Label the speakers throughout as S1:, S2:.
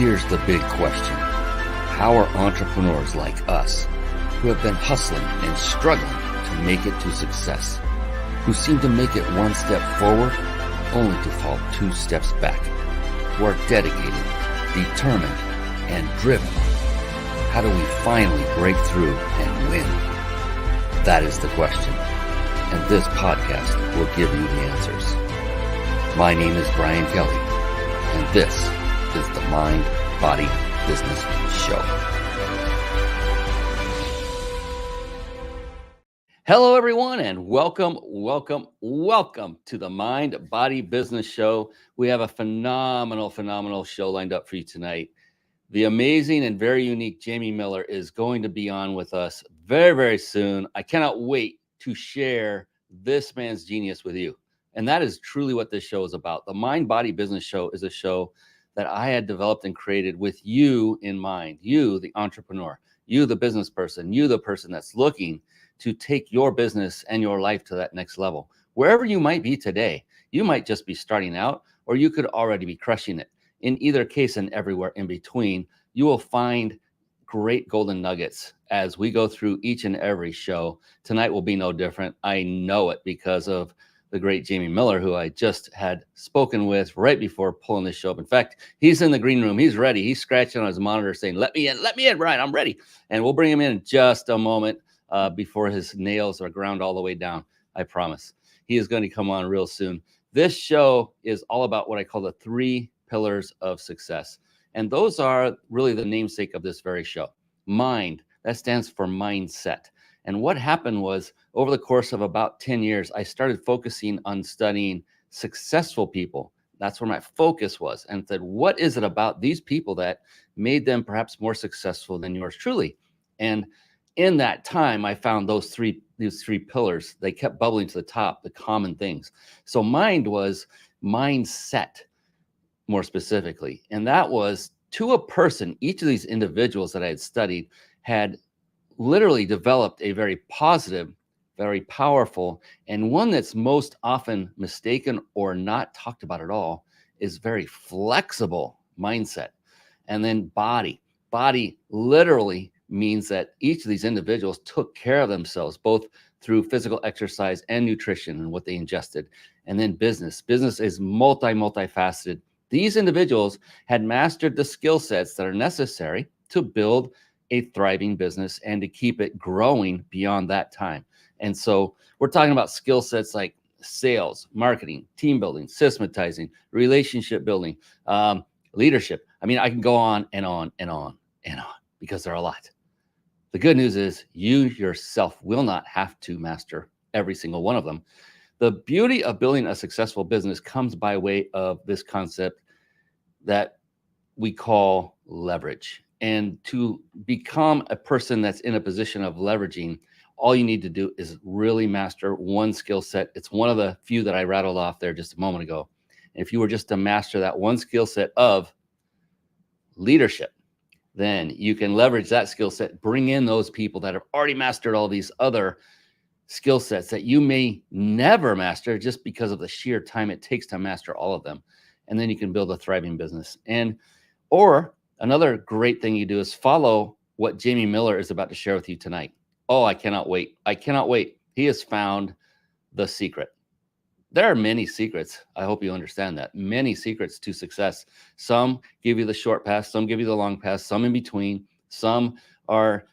S1: here's the big question. How are entrepreneurs like us, who have been hustling and struggling to make it to success, who seem to make it one step forward only to fall two steps back, who are dedicated, determined, and driven, how do we finally break through and win? That is the question, and this podcast will give you the answers. My name is Brian Kelly, and this is the Mind, Body, Business Show. Hello, everyone, and welcome to the Mind, Body, Business Show. We have a phenomenal show lined up for you tonight. The amazing and very unique Jami Miller is going to be on with us very soon. I cannot wait to share this man's genius with you. And that is truly what this show is about. The Mind, Body, Business Show is a show that I had developed and created with you in mind. You, the entrepreneur, you, the business person, you, the person that's looking to take your business and your life to that next level. Wherever you might be today, you might just be starting out, or you could already be crushing it. In either case and everywhere in between, you will find great golden nuggets as we go through each and every show. Tonight will be no different. I know it because of the great Jami Miller, who I just had spoken with right before pulling this show up. In fact, he's in the green room. He's ready. He's scratching on his monitor saying, let me in, Brian, I'm ready. And we'll bring him in just a moment before his nails are ground all the way down. I promise. He is going to come on real soon. This show is all about what I call the 3 pillars of success. And those are really the namesake of this very show. Mind, that stands for mindset. And what happened was, over the course of about 10 years, I started focusing on studying successful people. That's where my focus was, and said, what is it about these people that made them perhaps more successful than yours truly? And in that time, I found these three pillars. They kept bubbling to the top, the common things. So mind was mindset, more specifically. And that was, to a person, each of these individuals that I had studied had literally developed a very positive, very powerful, and one that's most often mistaken or not talked about at all is very flexible mindset. And then body literally means that each of these individuals took care of themselves, both through physical exercise and nutrition and what they ingested. And then business is multifaceted. These individuals had mastered the skill sets that are necessary to build a thriving business and to keep it growing beyond that time. And so we're talking about skill sets like sales, marketing, team building, systematizing, relationship building, leadership. I mean, I can go on and on because there are a lot. The good news is you yourself will not have to master every single one of them. The beauty of building a successful business comes by way of this concept that we call leverage. And to become a person that's in a position of leveraging, all you need to do is really master one skill set. It's one of the few that I rattled off there just a moment ago. And if you were just to master that one skill set of leadership, then you can leverage that skill set, bring in those people that have already mastered all these other skill sets that you may never master just because of the sheer time it takes to master all of them. And then you can build a thriving business. Or another great thing you do is follow what Jami Miller is about to share with you tonight. Oh, I cannot wait. He has found the secret. There are many secrets. I hope you understand that. Many secrets to success. Some give you the short path. Some give you the long path. Some in between. Some are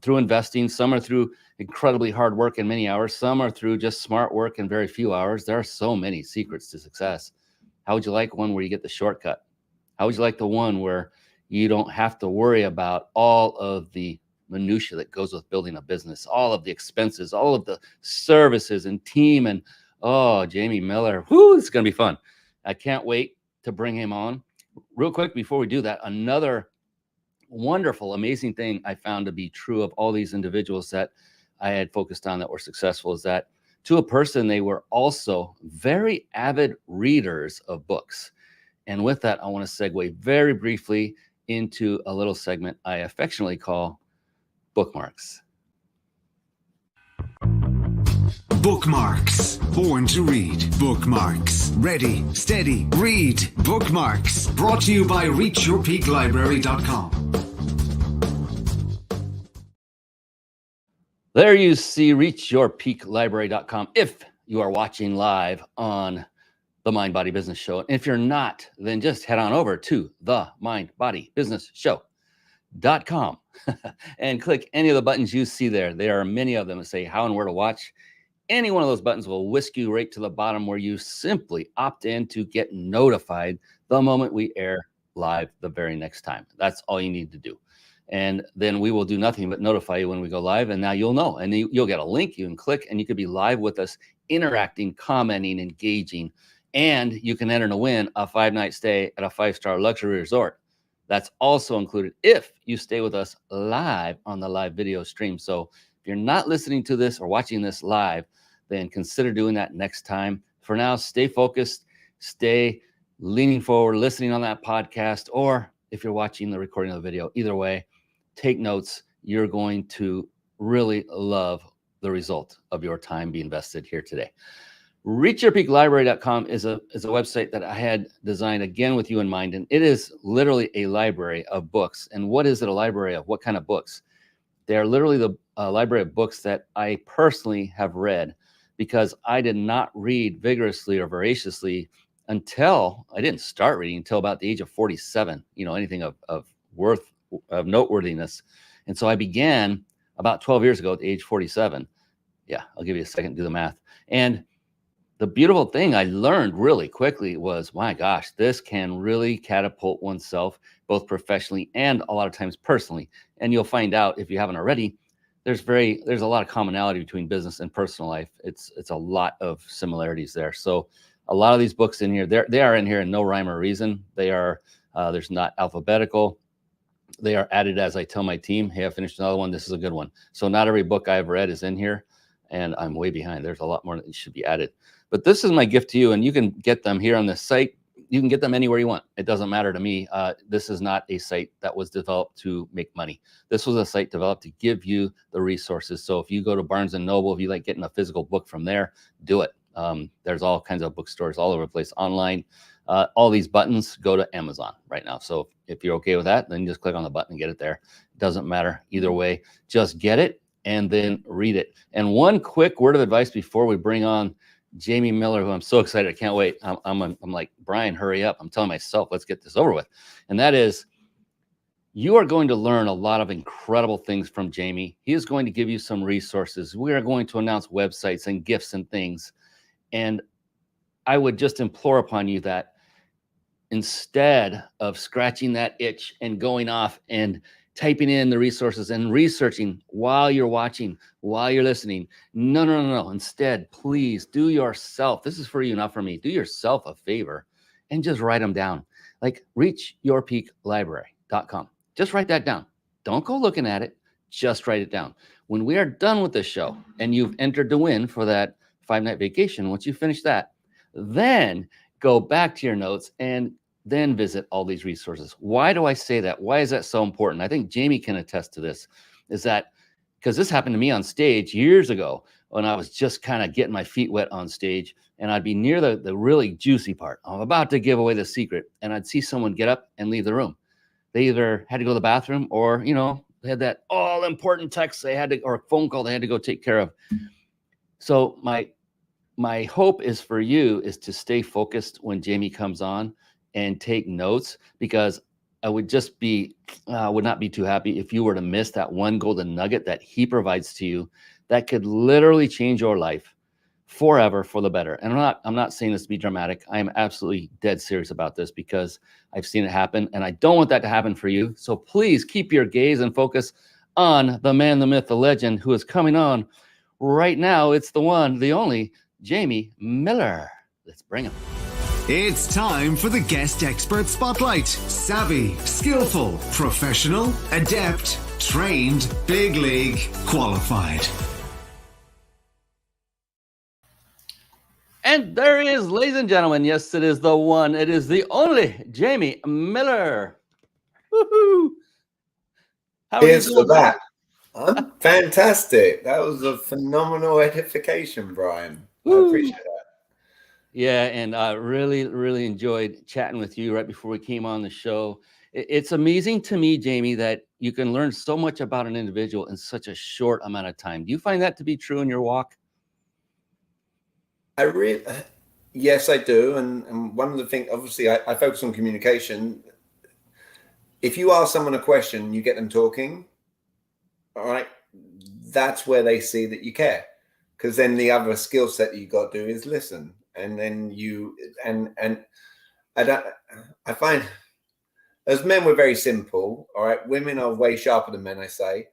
S1: through investing. Some are through incredibly hard work and many hours. Some are through just smart work and very few hours. There are so many secrets to success. How would you like one where you get the shortcut? How would you like the one where you don't have to worry about all of the minutia that goes with building a business, all of the expenses, all of the services and team? And oh, Jami Miller, it's going to be fun. I can't wait to bring him on. Real quick, before we do that, another wonderful, amazing thing I found to be true of all these individuals that I had focused on that were successful is that, to a person, they were also very avid readers of books. And with that, I want to segue very briefly into a little segment I affectionately call bookmarks.
S2: Bookmarks. Born to read. Bookmarks. Ready, steady, read. Bookmarks. Brought to you by reachyourpeaklibrary.com.
S1: There you see reachyourpeaklibrary.com if you are watching live on the Mind Body Business Show. And if you're not, then just head on over to the Mind Body Business Show.com and click any of the buttons you see there. There are many of them that say how and where to watch. Any one of those buttons will whisk you right to the bottom where you simply opt in to get notified the moment we air live the very next time. That's all you need to do. And then we will do nothing but notify you when we go live. And now you'll know. And you'll get a link you can click and you could be live with us, interacting, commenting, engaging. And you can enter to win a 5-night stay at a 5-star luxury resort. That's also included if you stay with us live on the live video stream. So if you're not listening to this or watching this live, then consider doing that next time. For now, stay focused, stay leaning forward, listening on that podcast, or if you're watching the recording of the video, either way, take notes. You're going to really love the result of your time being invested here today. ReachYourPeakLibrary.com is a website that I had designed again with you in mind, and it is literally a library of books. And what is it a library of? What kind of books? They are literally the library of books that I personally have read, because I did not read vigorously or voraciously until I didn't start reading until about the age of 47, anything of noteworthiness. And so I began about 12 years ago at the age 47. Yeah, I'll give you a second to do the math. And the beautiful thing I learned really quickly was, my gosh, this can really catapult oneself both professionally and a lot of times personally. And you'll find out, if you haven't already, there's a lot of commonality between business and personal life. It's a lot of similarities there. So a lot of these books in here, they are in here in no rhyme or reason. They are, there's not alphabetical. They are added as I tell my team, hey, I finished another one. This is a good one. So not every book I've read is in here, and I'm way behind. There's a lot more that should be added. But this is my gift to you, and you can get them here on this site. You can get them anywhere you want. It doesn't matter to me. This is not a site that was developed to make money. This was a site developed to give you the resources. So if you go to Barnes & Noble, if you like getting a physical book from there, do it. There's all kinds of bookstores all over the place online. All these buttons go to Amazon right now. So if you're okay with that, then just click on the button and get it there. It doesn't matter either way. Just get it and then read it. And one quick word of advice before we bring on Jami Miller, who I'm so excited. I can't wait. I'm like, Brian, hurry up. I'm telling myself, let's get this over with. And that is, you are going to learn a lot of incredible things from Jami. He is going to give you some resources. We are going to announce websites and gifts and things. And I would just implore upon you that instead of scratching that itch and going off and typing in the resources and researching while you're watching, while you're listening, no. Instead, please do yourself. This is for you, not for me. Do yourself a favor and just write them down. Like reachyourpeaklibrary.com. Just write that down. Don't go looking at it. Just write it down. When we are done with this show and you've entered to win for that 5-night vacation, once you finish that, then go back to your notes and then visit all these resources. Why do I say that? Why is that so important? I think Jami can attest to this, is that because this happened to me on stage years ago when I was just kind of getting my feet wet on stage, and I'd be near the really juicy part. I'm about to give away the secret, and I'd see someone get up and leave the room. They either had to go to the bathroom or, they had that all important text they had to, or phone call they had to go take care of. So my hope is for you is to stay focused when Jami comes on and take notes, because I would not be too happy if you were to miss that one golden nugget that he provides to you that could literally change your life forever for the better. And I'm not saying this to be dramatic. I am absolutely dead serious about this because I've seen it happen, and I don't want that to happen for you. So please keep your gaze and focus on the man, the myth, the legend who is coming on right now. It's the one, the only, Jami Miller. Let's bring him.
S2: It's time for the Guest Expert Spotlight. Savvy, skillful, professional, adept, trained, big league, qualified.
S1: And there he is, ladies and gentlemen. Yes, it is the one. It is the only Jami Miller. Woohoo!
S3: How are you doing? I'm fantastic. That was a phenomenal edification, Brian. I
S1: Woo!
S3: appreciate that.
S1: Yeah, and I really, really enjoyed chatting with you right before we came on the show. It's amazing to me, Jamie, that you can learn so much about an individual in such a short amount of time. Do you find that to be true in your walk?
S3: I really, yes, I do. And one of the things, obviously, I focus on communication. If you ask someone a question, you get them talking, all right, that's where they see that you care. Because then the other skill set you got to do is listen. And then and I don't, I find as men, we're very simple, all right. Women are way sharper than men, I say.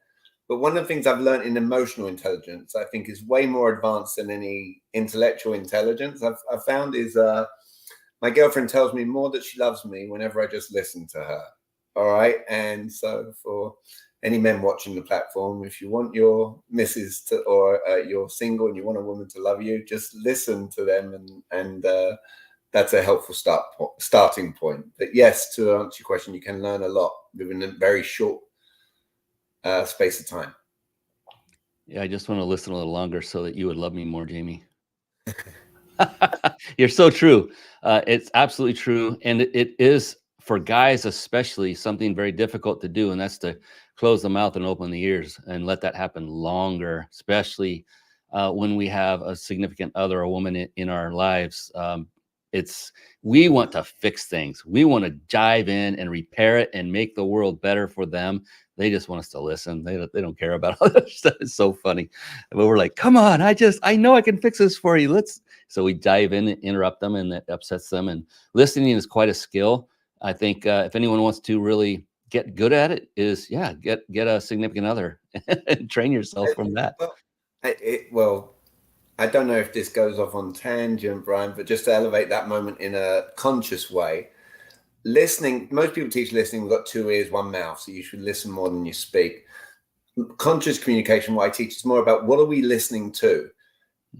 S3: But one of the things I've learned in emotional intelligence, I think, is way more advanced than any intellectual intelligence I've found is my girlfriend tells me more that she loves me whenever I just listen to her. All right. And so for any men watching the platform, if you want your missus to, or you're single and you want a woman to love you, just listen to them and that's a helpful starting point. But yes, to answer your question, you can learn a lot within a very short space of time.
S1: Yeah, I just want to listen a little longer so that you would love me more, Jamie. You're so true. It's absolutely true. And it is for guys, especially, something very difficult to do. And that's to close the mouth and open the ears and let that happen longer, especially when we have a significant other, a woman in our lives. It's we want to fix things. We want to dive in and repair it and make the world better for them. They just want us to listen. They don't care about all that stuff. It's so funny. But we're like, come on, I know I can fix this for you. Let's so we dive in and interrupt them, and that upsets them. And listening is quite a skill. I think if anyone wants to really get good at it, is get a significant other and train yourself from that.
S3: Well, well, I don't know if this goes off on tangent, Brian, but just to elevate that moment in a conscious way, listening, most people teach listening, we've got two ears, one mouth, so you should listen more than you speak. Conscious communication, what I teach is more about what are we listening to?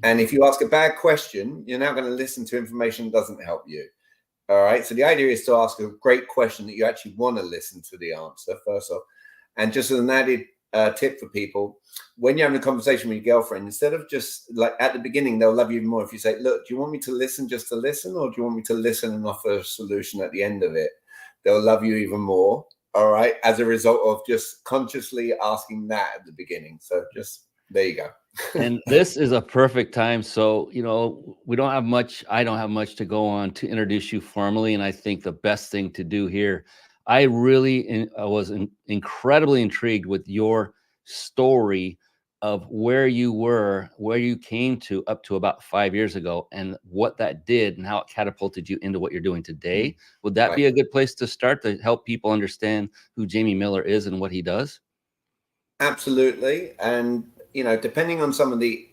S3: And if you ask a bad question, you're now going to listen to information that doesn't help you. All right. So the idea is to ask a great question that you actually want to listen to the answer first off. And just as an added tip for people, when you're having a conversation with your girlfriend, instead of just like at the beginning, they'll love you even more if you say, look, do you want me to listen just to listen, or do you want me to listen and offer a solution at the end of it? They'll love you even more. All right. As a result of just consciously asking that at the beginning. So just there you go.
S1: And this is a perfect time. So, we don't have much, I don't have much to go on to introduce you formally. And I think the best thing to do here, I really was incredibly intrigued with your story of where you were, where you came to up to about 5 years ago, and what that did and how it catapulted you into what you're doing today. Would that
S3: Right.
S1: be a good place to start to help people understand who Jamie Miller is and what he does?
S3: Absolutely. And, depending on some of the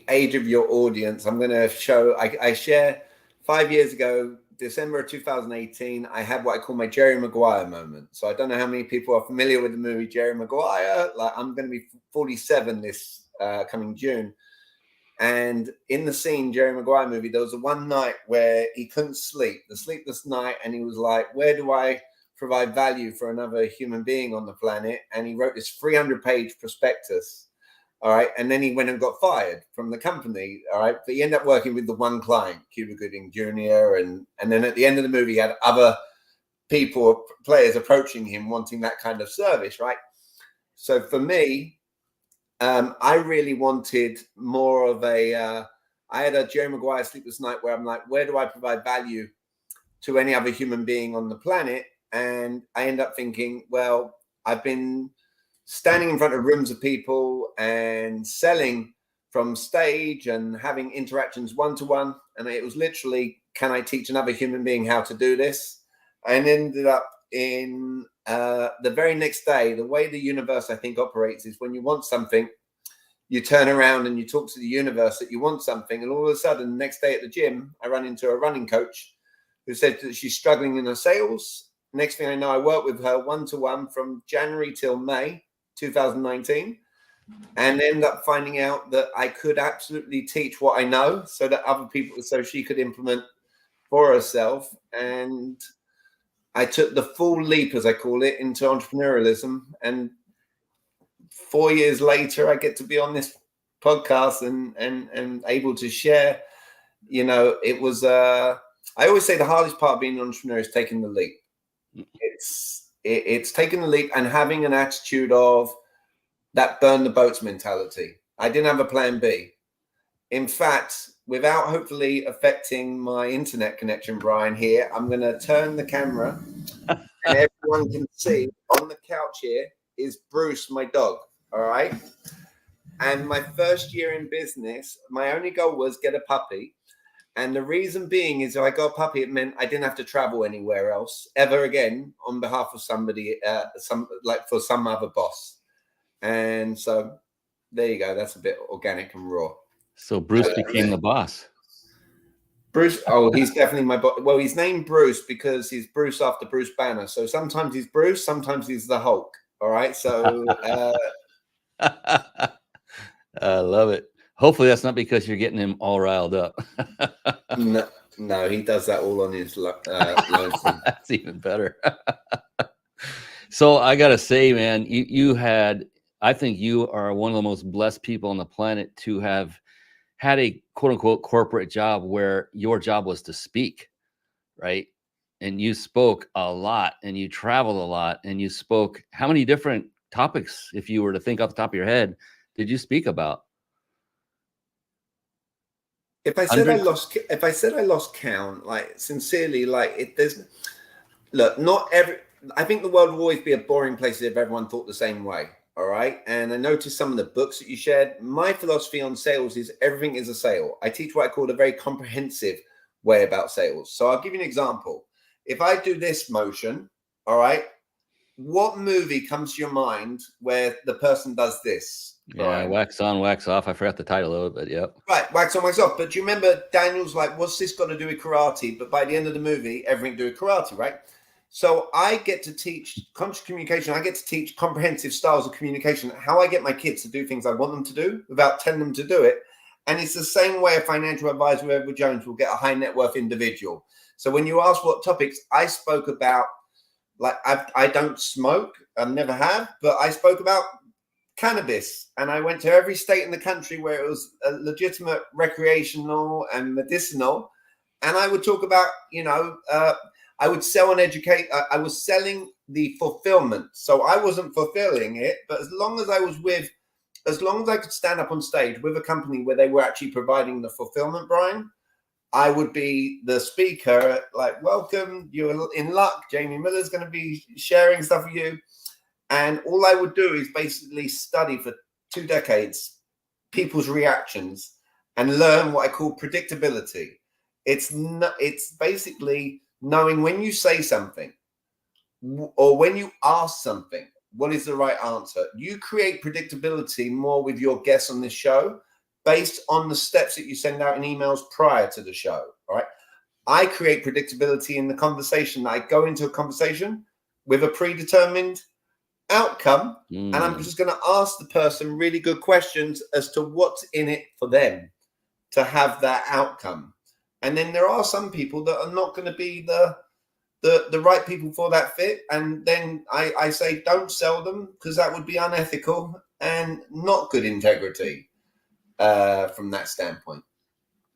S3: age of your audience, I'm going to show, I share 5 years ago, December of 2018, I had what I call my Jerry Maguire moment. So I don't know how many people are familiar with the movie Jerry Maguire. Like I'm going to be 47 this coming June. And in the scene, Jerry Maguire movie, there was a one night where he couldn't sleep, the sleepless night. And he was like, where do I provide value for another human being on the planet? And he wrote this 300-page prospectus. All right. And then he went and got fired from the company. All right. But he ended up working with the one client, Cuba Gooding Jr. And then at the end of the movie, he had other people, players approaching him wanting that kind of service. Right. So for me, I really wanted more of I had a Jerry Maguire sleepless night where I'm like, where do I provide value to any other human being on the planet? And I end up thinking, well, I've been standing in front of rooms of people and selling from stage and having interactions one-to-one. And it was literally, can I teach another human being how to do this? And ended up in the very next day. The way the universe, I think, operates is when you want something, you turn around and you talk to the universe that you want something. And all of a sudden, the next day at the gym, I run into a running coach who said that she's struggling in her sales. Next thing I know, I worked with her one-to-one from January till May 2019, and end up finding out that I could absolutely teach what I know so that other people, so she could implement for herself. And I took the full leap, as I call it, into entrepreneurialism. And 4 years later, I get to be on this podcast and able to share. You know, it was. I always say the hardest part of being an entrepreneur is taking the leap. It's taking the leap and having an attitude of that burn the boats mentality. I didn't have a plan B. In fact, without hopefully affecting my internet connection, Brian, here, I'm going to turn the camera and everyone can see on the couch here is Bruce, my dog. All right. And my first year in business, my only goal was get a puppy. And the reason being is if I got a puppy, it meant I didn't have to travel anywhere else ever again on behalf of somebody, for some other boss. And so there you go. That's a bit organic and raw.
S1: So Bruce became the boss.
S3: Bruce, oh, he's definitely my boss. Well, he's named Bruce because he's Bruce after Bruce Banner. So sometimes he's Bruce, sometimes he's the Hulk. All right. So
S1: I love it. Hopefully that's not because you're getting him all riled up.
S3: No, he does that all on his lonesome.
S1: That's even better. So I got to say, man, I think you are one of the most blessed people on the planet to have had a quote unquote corporate job where your job was to speak, right? And you spoke a lot and you traveled a lot and you spoke. How many different topics, if you were to think off the top of your head, did you speak about?
S3: If I said I lost count, like sincerely, I think the world will always be a boring place if everyone thought the same way. All right. And I noticed some of the books that you shared. My philosophy on sales is everything is a sale. I teach what I call a very comprehensive way about sales. So I'll give you an example. If I do this motion, all right, what movie comes to your mind where the person does this?
S1: Yeah,
S3: Brian?
S1: Wax on, wax off. I forgot the title of it, but yep.
S3: Right, wax on, wax off. But do you remember Daniel's like, what's this got to do with karate? But by the end of the movie, everything to do with karate, right? So I get to teach conscious communication. I get to teach comprehensive styles of communication, how I get my kids to do things I want them to do without telling them to do it. And it's the same way a financial advisor with Edward Jones will get a high net worth individual. So when you ask what topics, I spoke about, like I don't smoke, I never have, but I spoke about cannabis. And I went to every state in the country where it was a legitimate recreational and medicinal. And I would talk about, I would sell and educate. I was selling the fulfillment. So I wasn't fulfilling it, but as long as I could stand up on stage with a company where they were actually providing the fulfillment, Brian, I would be the speaker, like, welcome, you're in luck. Jamie Miller's going to be sharing stuff with you. And all I would do is basically study for 2 decades people's reactions and learn what I call predictability. It's basically knowing when you say something or when you ask something, what is the right answer? You create predictability more with your guests on this show based on the steps that you send out in emails prior to the show. All right. I create predictability in the conversation. I go into a conversation with a predetermined outcome, and I'm just going to ask the person really good questions as to what's in it for them to have that outcome. And then there are some people that are not going to be the right people for that fit. And then I say, don't sell them because that would be unethical and not good integrity from that standpoint.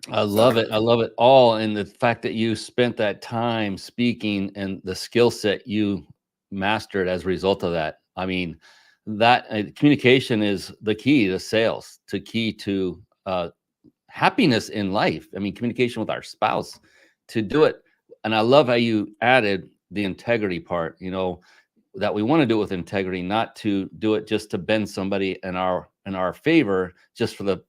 S1: I love it. I love it all. And the fact that you spent that time speaking and the skill set you mastered as a result of that. I mean, that communication is the key to sales, key to happiness in life. I mean, communication with our spouse to do it. And I love how you added the integrity part, that we want to do it with integrity, not to do it just to bend somebody in our favor, just for the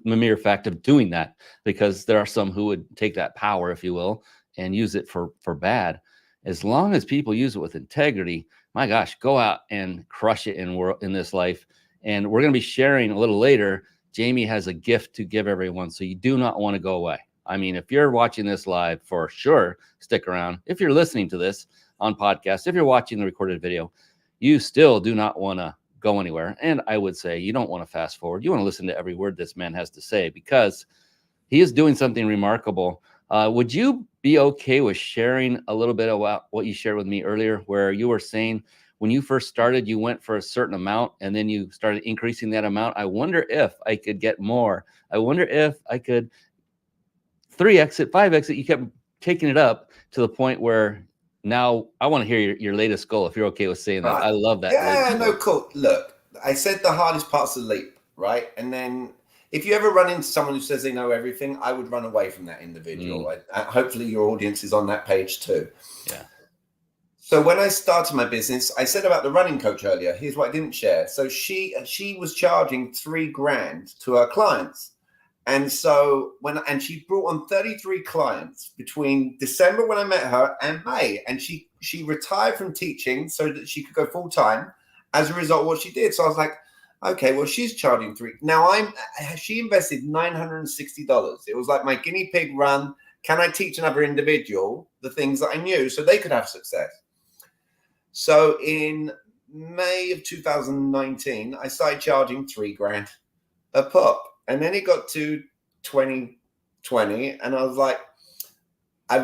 S1: mere fact of doing that, because there are some who would take that power, if you will, and use it for bad. As long as people use it with integrity, my gosh, go out and crush it in this life. And we're going to be sharing a little later. Jami has a gift to give everyone, so you do not want to go away. I mean, if you're watching this live, for sure, stick around. If you're listening to this on podcast, if you're watching the recorded video, you still do not want to go anywhere. And I would say you don't want to fast forward. You want to listen to every word this man has to say, because he is doing something remarkable. Would you be okay with sharing a little bit about what you shared with me earlier, where you were saying when you first started, you went for a certain amount and then you started increasing that amount. I wonder if I could get more. I wonder if I could 3x it, 5x it. You kept taking it up to the point where now I want to hear your latest goal, if you're okay with saying that.
S3: Right.
S1: I love that.
S3: Yeah, no, cool. Look, I said the hardest part's the leap, right? And then if you ever run into someone who says they know everything, I would run away from that individual. Hopefully your audience is on that page too.
S1: Yeah.
S3: So when I started my business, I said about the running coach earlier. Here's what I didn't share. So she was charging $3,000 to her clients. And so she brought on 33 clients between December when I met her and May. And she retired from teaching so that she could go full time as a result of what she did. So I was like, okay, well, she's charging $3,000. Now she invested $960. It was like my guinea pig run. Can I teach another individual the things that I knew so they could have success? So in May of 2019, I started charging $3,000 a pop. And then it got to 2020, and I was like, I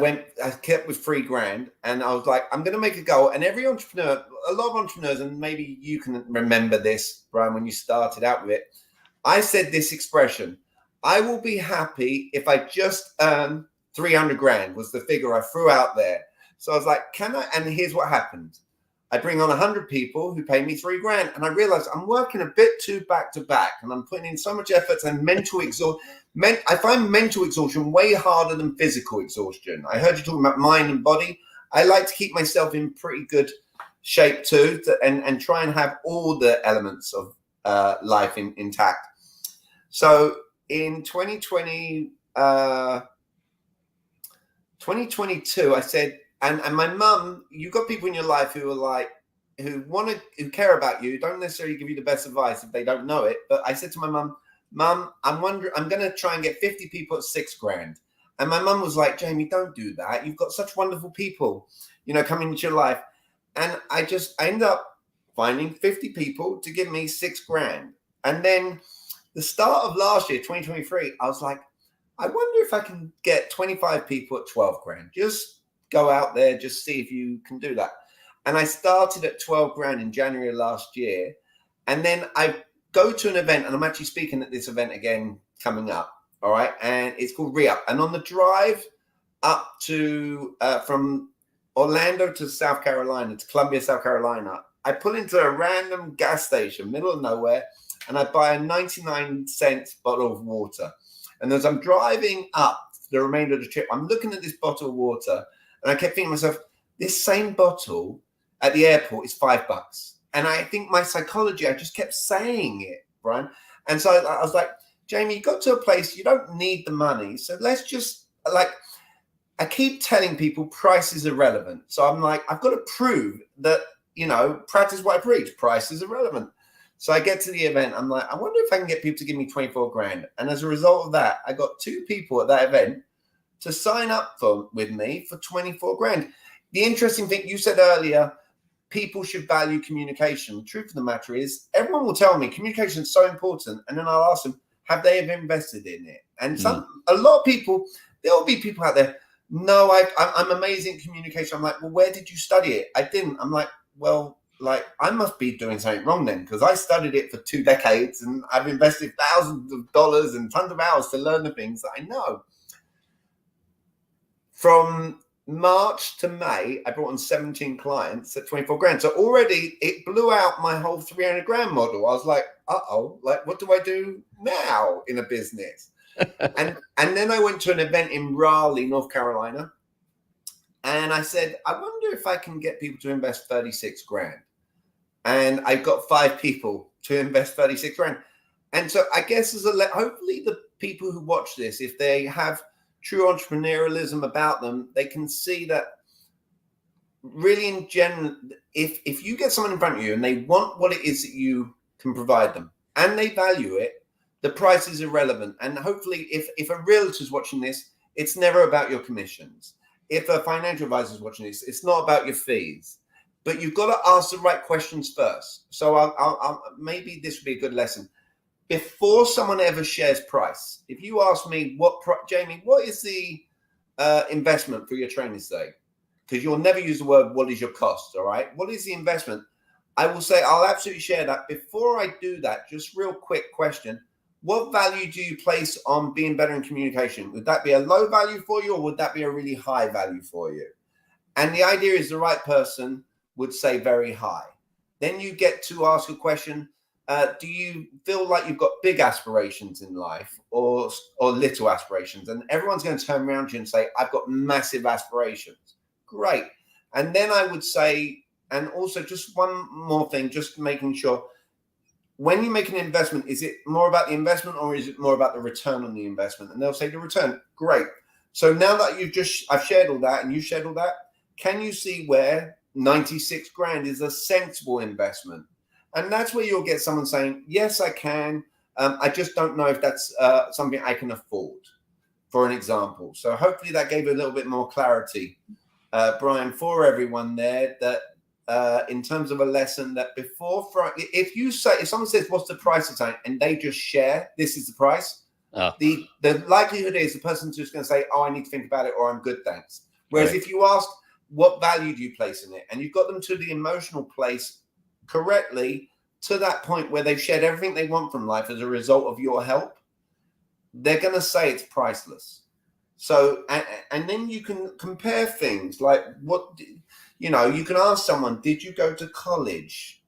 S3: kept with $3,000, and I was like, I'm going to make a goal. And every entrepreneur, a lot of entrepreneurs, and maybe you can remember this, Brian, when you started out with it, I said this expression: I will be happy if I just earn 300 grand was the figure I threw out there. So I was like, can I? And here's what happened. I bring on 100 people who pay me $3,000, and I realized I'm working a bit too back to back, and I'm putting in so much effort and mental exhaustion. I find mental exhaustion way harder than physical exhaustion. I heard you talking about mind and body. I like to keep myself in pretty good shape too, and try and have all the elements of life intact. So in 2022, I said, and my mum, you've got people in your life who are like, who care about you, don't necessarily give you the best advice if they don't know it. But I said to my mum, I'm going to try and get 50 people at $6,000. And my mum was like, Jamie, don't do that. You've got such wonderful people, coming into your life. And I ended up finding 50 people to give me $6,000. And then the start of last year, 2023, I was like, I wonder if I can get 25 people at $12,000. Just go out there, just see if you can do that. And I started at $12,000 in January of last year. And then I go to an event, and I'm actually speaking at this event again coming up. All right. And it's called Re-Up. And on the drive up to from Orlando to South Carolina, to Columbia, South Carolina, I pull into a random gas station, middle of nowhere, and I buy a 99-cent bottle of water. And as I'm driving up the remainder of the trip, I'm looking at this bottle of water, and I kept thinking to myself, this same bottle at the airport is $5. And I think my psychology, I just kept saying it, Brian. And so I was like, Jamie, you got to a place, you don't need the money. So let's just, I keep telling people price is irrelevant. So I'm like, I've got to prove that, practice what I preach. Price is irrelevant. So I get to the event. I'm like, I wonder if I can get people to give me $24,000. And as a result of that, I got 2 people at that event to sign up with me for $24,000. The interesting thing you said earlier, people should value communication. The truth of the matter is, everyone will tell me communication is so important. And then I'll ask them, have they ever invested in it? And a lot of people, there will be people out there, no, I'm amazing at communication. I'm like, well, where did you study it? I didn't. I'm like, well, I must be doing something wrong then, because I studied it for 2 decades and I've invested thousands of dollars and tons of hours to learn the things that I know. From March to May, I brought on 17 clients at $24,000. So already it blew out my whole $300,000 model. I was like, what do I do now in a business? and then I went to an event in Raleigh, North Carolina. And I said, I wonder if I can get people to invest $36,000. And I got 5 people to invest $36,000. And so I guess hopefully the people who watch this, if they have true entrepreneurialism about them, they can see that really in general, if you get someone in front of you and they want what it is that you can provide them and they value it, the price is irrelevant. And hopefully if a realtor is watching this, it's never about your commissions. If a financial advisor is watching this, it's not about your fees. But you've got to ask the right questions first. So I'll maybe this would be a good lesson. Before someone ever shares price, if you ask me, Jamie, what is the investment for your training today? Because you'll never use the word, what is your cost? All right. What is the investment? I will say I'll absolutely share that. Before I do that, just real quick question. What value do you place on being better in communication? Would that be a low value for you, or would that be a really high value for you? And the idea is the right person would say very high. Then you get to ask a question. Do you feel like you've got big aspirations in life or little aspirations? And everyone's going to turn around to you and say, I've got massive aspirations. Great. And then I would say, and also just one more thing, just making sure, when you make an investment, is it more about the investment or is it more about the return on the investment? And they'll say the return. Great. So now that I've shared all that and you shared all that, can you see where 96 grand is a sensible investment? And that's where you'll get someone saying, yes, I can. I just don't know if that's something I can afford, for an example. So hopefully that gave a little bit more clarity, Brian, for everyone there, that in terms of a lesson that if someone says, what's the price of something, and they just share, this is the price, the likelihood is the person's just going to say, oh, I need to think about it, or I'm good, thanks. Whereas if you ask, what value do you place in it? And you've got them to the emotional place correctly, to that point where they've shared everything they want from life as a result of your help, they're going to say it's priceless. So, and then you can compare things like you can ask someone, did you go to college?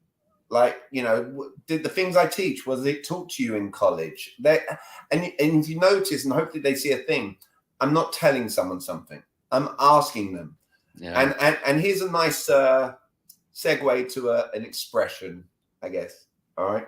S3: Like, did the things I teach, was it taught to you in college? And if you notice, and hopefully they see a thing, I'm not telling someone something, I'm asking them. Yeah. And here's a nice segue to an expression, I guess. All right.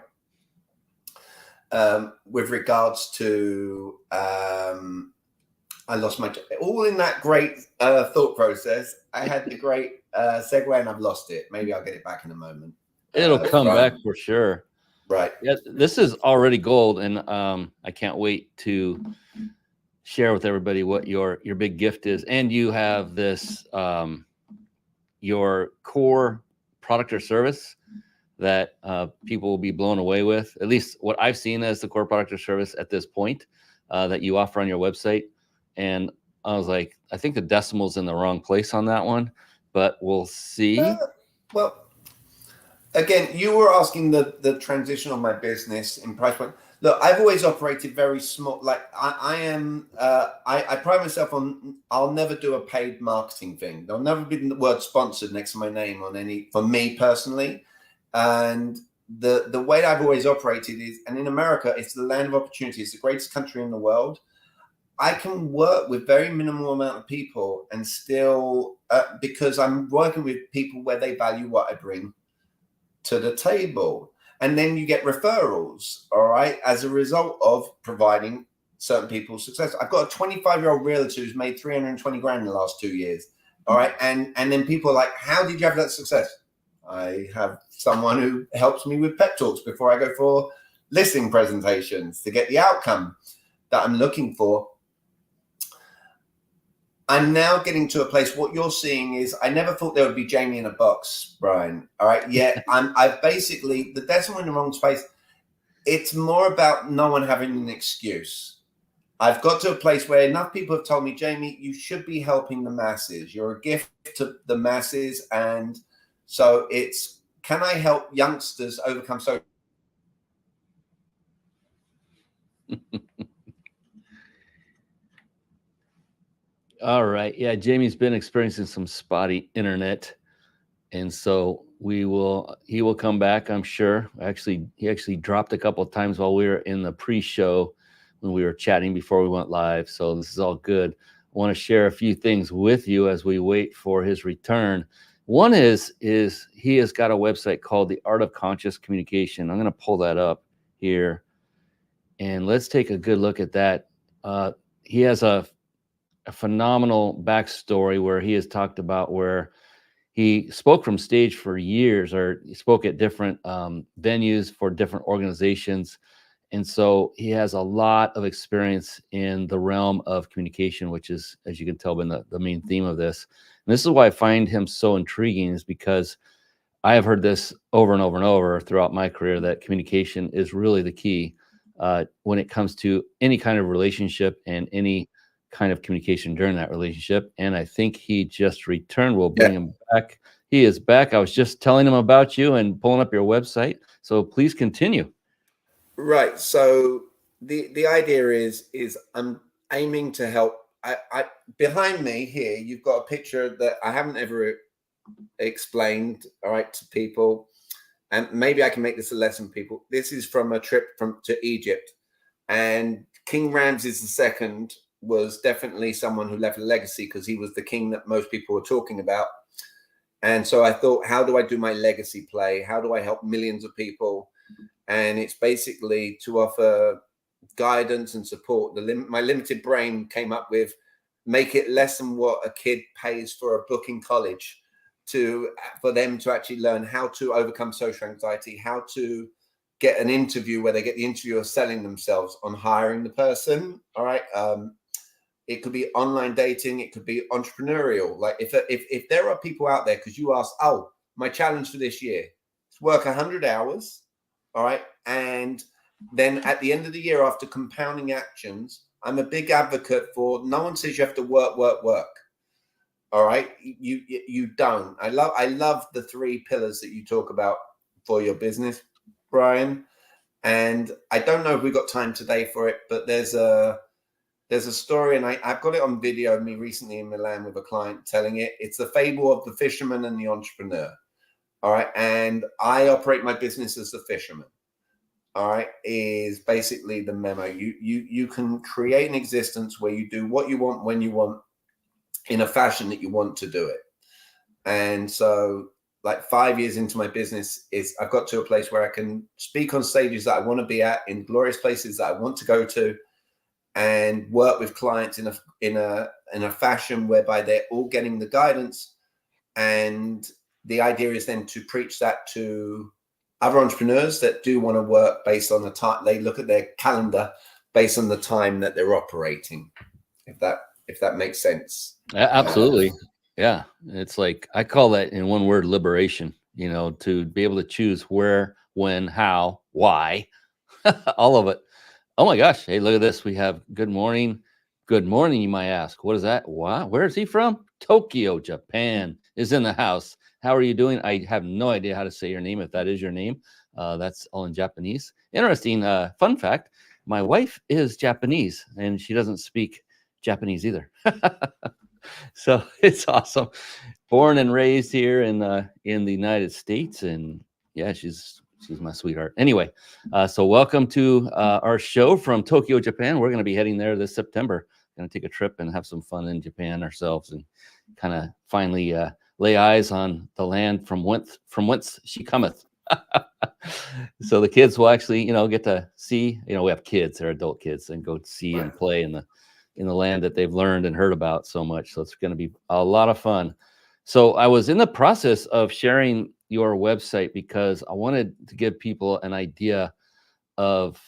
S3: With regards to, I lost my, all in that great thought process. I had the great segue and I've lost it. Maybe I'll get it back in a moment.
S1: It'll come back for sure.
S3: Right.
S1: Yeah, this is already gold, and I can't wait to share with everybody what your big gift is. And you have this your core product or service that people will be blown away with, at least what I've seen as the core product or service at this point that you offer on your website. And I was like, I think the decimal's in the wrong place on that one, but we'll see.
S3: Well, again, you were asking the transition of my business in price point. Look, I've always operated very small. Like I pride myself on, I'll never do a paid marketing thing. There'll never be the word sponsored next to my name on any, for me personally. And the way I've always operated is, and in America, it's the land of opportunity. It's the greatest country in the world. I can work with very minimal amount of people and still, because I'm working with people where they value what I bring to the table. And then you get referrals, all right, as a result of providing certain people's success. I've got a 25-year-old realtor who's made 320 grand in the last 2 years, all right? And then people are like, how did you have that success? I have someone who helps me with pep talks before I go for listing presentations to get the outcome that I'm looking for. I'm now getting to a place, what you're seeing is, I never thought there would be Jami in a box, Brian. All right. Yeah. I've basically, the decimal in the wrong space. It's more about no one having an excuse. I've got to a place where enough people have told me, Jami, you should be helping the masses. You're a gift to the masses. And so it's, can I help youngsters overcome social?
S1: All right. Yeah, Jami's been experiencing some spotty internet, and so he will come back, I'm sure. He actually dropped a couple of times while we were in the pre-show when we were chatting before we went live. So this is all good. I want to share a few things with you as we wait for his return. One is he has got a website called The Art of Conscious Communication. I'm going to pull that up here, and let's take a good look at that. He has a phenomenal backstory where he has talked about where he spoke from stage for years, or he spoke at different venues for different organizations. And so he has a lot of experience in the realm of communication, which is, as you can tell, been the main theme of this. And this is why I find him so intriguing, is because I have heard this over and over and over throughout my career, that communication is really the key when it comes to any kind of relationship and any kind of communication during that relationship. And I think he just returned. We'll bring him back. He is back. I was just telling him about you and pulling up your website. So please continue.
S3: Right. So the idea is I'm aiming to help. I behind me here, you've got a picture that I haven't ever explained, all right, to people, and maybe I can make this a lesson, people. This is from a trip to Egypt, and King Ramses II was definitely someone who left a legacy because he was the king that most people were talking about. And so I thought, how do I do my legacy play? How do I help millions of people? And it's basically to offer guidance and support. My limited brain came up with make it less than what a kid pays for a book in college, for them to actually learn how to overcome social anxiety, how to get an interview where they get the interviewer selling themselves on hiring the person. All right. It could be online dating. It could be entrepreneurial. Like if there are people out there, because you asked, oh, my challenge for this year is work 100 hours. All right. And then at the end of the year, after compounding actions, I'm a big advocate for no one says you have to work. All right. You don't. I love the 3 pillars that you talk about for your business, Brian. And I don't know if we've got time today for it, but there's a story, and I've got it on video of me recently in Milan with a client telling it. It's the fable of the fisherman and the entrepreneur. All right. And I operate my business as a fisherman. All right, is basically the memo. You can create an existence where you do what you want when you want in a fashion that you want to do it. And so like 5 years into my business I've got to a place where I can speak on stages that I want to be at, in glorious places that I want to go to, and work with clients in a fashion whereby they're all getting the guidance. And the idea is then to preach that to other entrepreneurs that do want to work based on the time. They look at their calendar based on the time that they're operating, if that makes sense.
S1: Absolutely. Yeah. It's like, I call that in one word, liberation, to be able to choose where, when, how, why, all of it. Oh my gosh. Hey, look at this. We have good morning. Good morning, you might ask. What is that? Wow. Where is he from? Tokyo, Japan is in the house. How are you doing? I have no idea how to say your name. If that is your name, that's all in Japanese. Interesting. Fun fact. My wife is Japanese and she doesn't speak Japanese either. So it's awesome. Born and raised here in the United States. And yeah, she's my sweetheart. Anyway, so welcome to our show from Tokyo, Japan. We're going to be heading there this September. Going to take a trip and have some fun in Japan ourselves, and kind of finally lay eyes on the land from whence she cometh. So the kids will actually, get to see. We have kids, they're adult kids, and go see and play in the land that they've learned and heard about so much. So it's going to be a lot of fun. So I was in the process of sharing your website because I wanted to give people an idea of,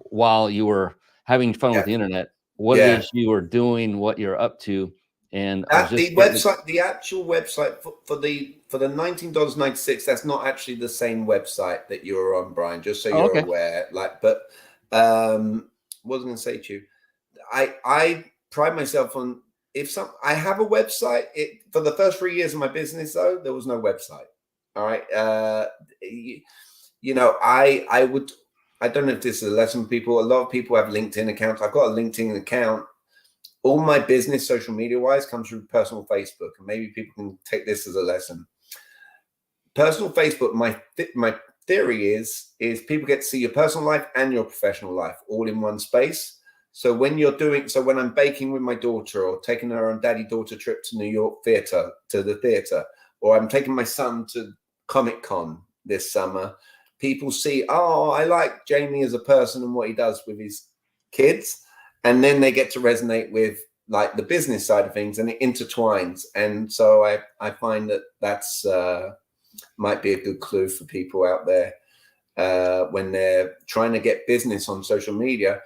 S1: while you were having fun with the internet, what it is you were doing, what you're up to. And
S3: the actual website for the $19.96, that's not actually the same website that you're on, Brian, just so you're aware. But what was I going to say to you? I pride myself on, I have a website. For the first 3 years of my business, though, there was no website. All right. I don't know if this is a lesson for people. A lot of people have LinkedIn accounts. I've got a LinkedIn account. All my business, social media wise, comes through personal Facebook. And maybe people can take this as a lesson. Personal Facebook, my theory is people get to see your personal life and your professional life all in one space. So when I'm baking with my daughter, or taking her on daddy-daughter trip to New York to the theater, or I'm taking my son to Comic-Con this summer, people see, oh, I like Jami as a person and what he does with his kids. And then they get to resonate with like the business side of things, and it intertwines. And so I find that's might be a good clue for people out there when they're trying to get business on social media.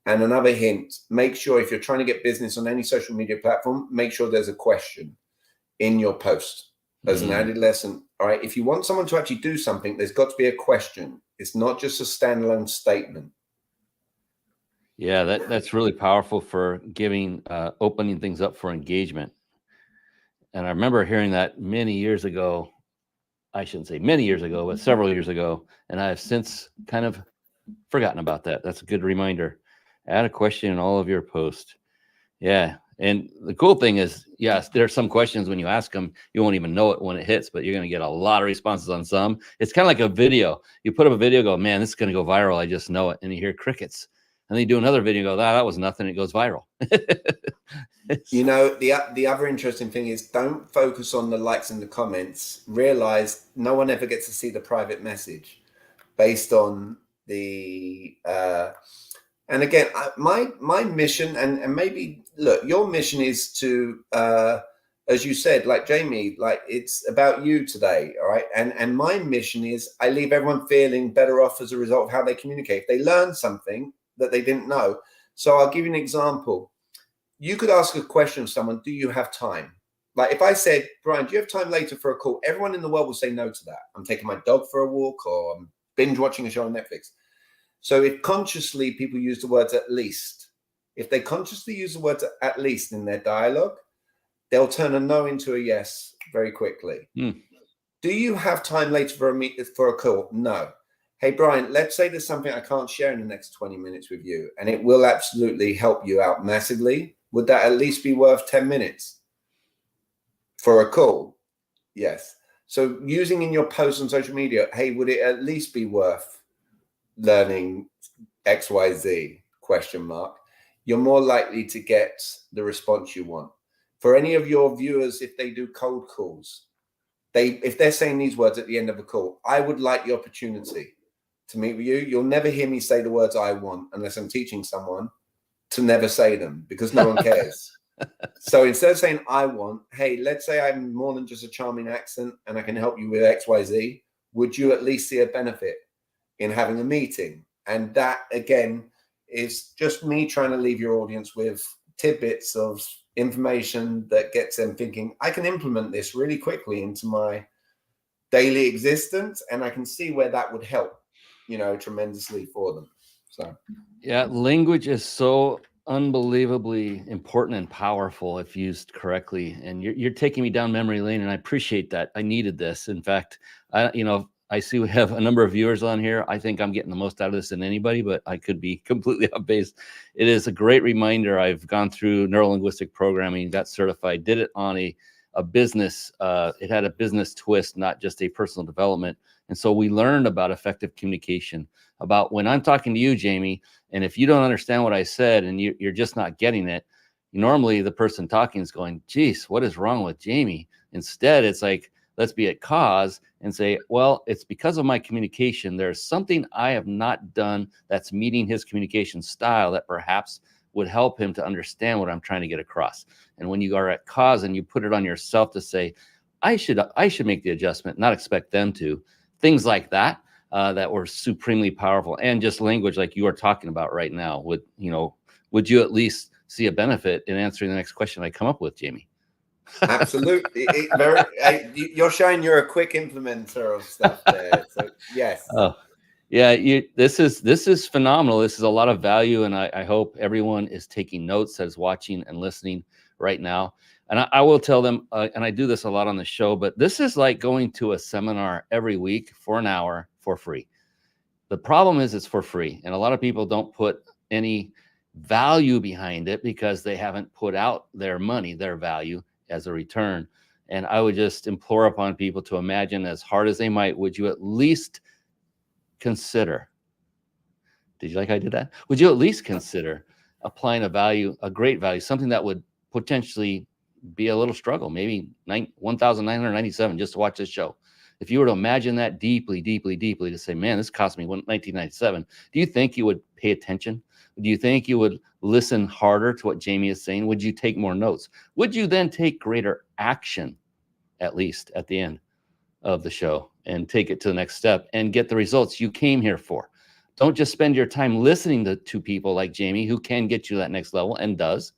S3: And another hint, make sure if you're trying to get business on any social media platform, make sure there's a question in your post as an added lesson. All right. If you want someone to actually do something, there's got to be a question. It's not just a standalone statement.
S1: Yeah, that's really powerful for opening things up for engagement. And I remember hearing that many years ago. I shouldn't say many years ago, but several years ago. And I have since kind of forgotten about that. That's a good reminder. Add a question in all of your posts. Yeah. And the cool thing is, yes, there are some questions when you ask them, you won't even know it when it hits, but you're going to get a lot of responses on some. It's kind of like a video. You put up a video, go, man, this is going to go viral. I just know it. And you hear crickets. And then you do another video, go, that was nothing. It goes viral.
S3: You know, the other interesting thing is, don't focus on the likes and the comments. Realize no one ever gets to see the private message based on the and again, my mission, and maybe look, your mission is to as you said, like Jami, like it's about you today, all right? And my mission is I leave everyone feeling better off as a result of how they communicate. If they learn something that they didn't know. So I'll give you an example. You could ask a question of someone, do you have time? Like if I said, Brian, do you have time later for a call? Everyone in the world will say no to that. I'm taking my dog for a walk, or I'm binge watching a show on Netflix. So if consciously people use the words at least, if they consciously use the words at least in their dialogue, they'll turn a no into a yes very quickly. Do you have time later for a call? No. Hey, Brian, let's say there's something I can't share in the next 20 minutes with you, and it will absolutely help you out massively. Would that at least be worth 10 minutes for a call? Yes. So using in your posts on social media, hey, would it at least be worth learning XYZ? Question mark. You're more likely to get the response you want. For any of your viewers, if they do cold calls, if they're saying these words at the end of a call, I would like the opportunity to meet with you. You'll never hear me say the words I want unless I'm teaching someone to never say them, because no one cares. So instead of saying I want, hey, let's say I'm more than just a charming accent and I can help you with XYZ. Would you at least see a benefit in having a meeting? And that, again, is just me trying to leave your audience with tidbits of information that gets them thinking, I can implement this really quickly into my daily existence, and I can see where that would help, tremendously for them. So
S1: yeah, language is so unbelievably important and powerful if used correctly. And you're taking me down memory lane, and I appreciate that. I needed this. In fact, I see we have a number of viewers on here. I think I'm getting the most out of this than anybody, but I could be completely off base. It is a great reminder. I've gone through neurolinguistic programming, got certified, did it on a business. It had a business twist, not just a personal development. And so we learned about effective communication, about when I'm talking to you, Jami, and if you don't understand what I said and you're just not getting it, normally the person talking is going, geez, what is wrong with Jami? Instead, it's like, let's be at cause and say, well, it's because of my communication. There's something I have not done that's meeting his communication style that perhaps would help him to understand what I'm trying to get across. And when you are at cause and you put it on yourself to say, I should make the adjustment, not expect them to. Things like that, that were supremely powerful. And just language like you are talking about right now. Would you at least see a benefit in answering the next question I come up with, Jami?
S3: Absolutely. You're showing you're a quick implementer of stuff there. So yes.
S1: Oh, yeah. This is phenomenal. This is a lot of value, and I hope everyone is taking notes, that is watching and listening right now. And I will tell them, and I do this a lot on the show, but this is like going to a seminar every week for an hour for free. The problem is it's for free, and a lot of people don't put any value behind it because they haven't put out their money, their value, as a return. And I would just implore upon people to imagine, as hard as they might, would you at least consider, did you like I did that? Would you at least consider applying a value, a great value, something that would potentially be a little struggle, maybe 1,997 just to watch this show. If you were to imagine that deeply, deeply, deeply, to say, man, this cost me 1997, do you think you would pay attention? Do you think you would listen harder to what Jami is saying? Would you take more notes? Would you then take greater action, at least at the end of the show, and take it to the next step and get the results you came here for? Don't just spend your time listening to people like Jami, who can get you to that next level and does,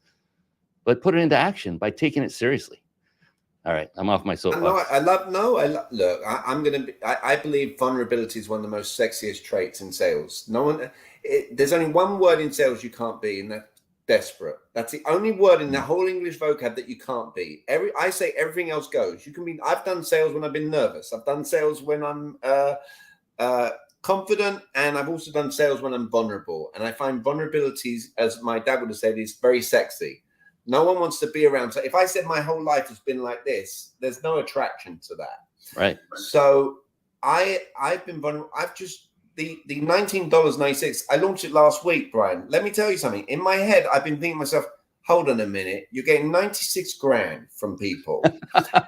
S1: but put it into action by taking it seriously. All right, I'm off my soapbox.
S3: Look, I believe vulnerability is one of the most sexiest traits in sales. There's only one word in sales you can't be, and that's desperate. That's the only word in the whole English vocab that you can't be. I say everything else goes. You can be. I've done sales when I've been nervous. I've done sales when I'm confident, and I've also done sales when I'm vulnerable. And I find vulnerabilities, as my dad would have said, is very sexy. No one wants to be around. So if I said my whole life has been like this, there's no attraction to that.
S1: Right.
S3: So I've been vulnerable. I've just the $19.96. I launched it last week, Brian. Let me tell you something. In my head, I've been thinking to myself, hold on a minute. You're getting 96 grand from people,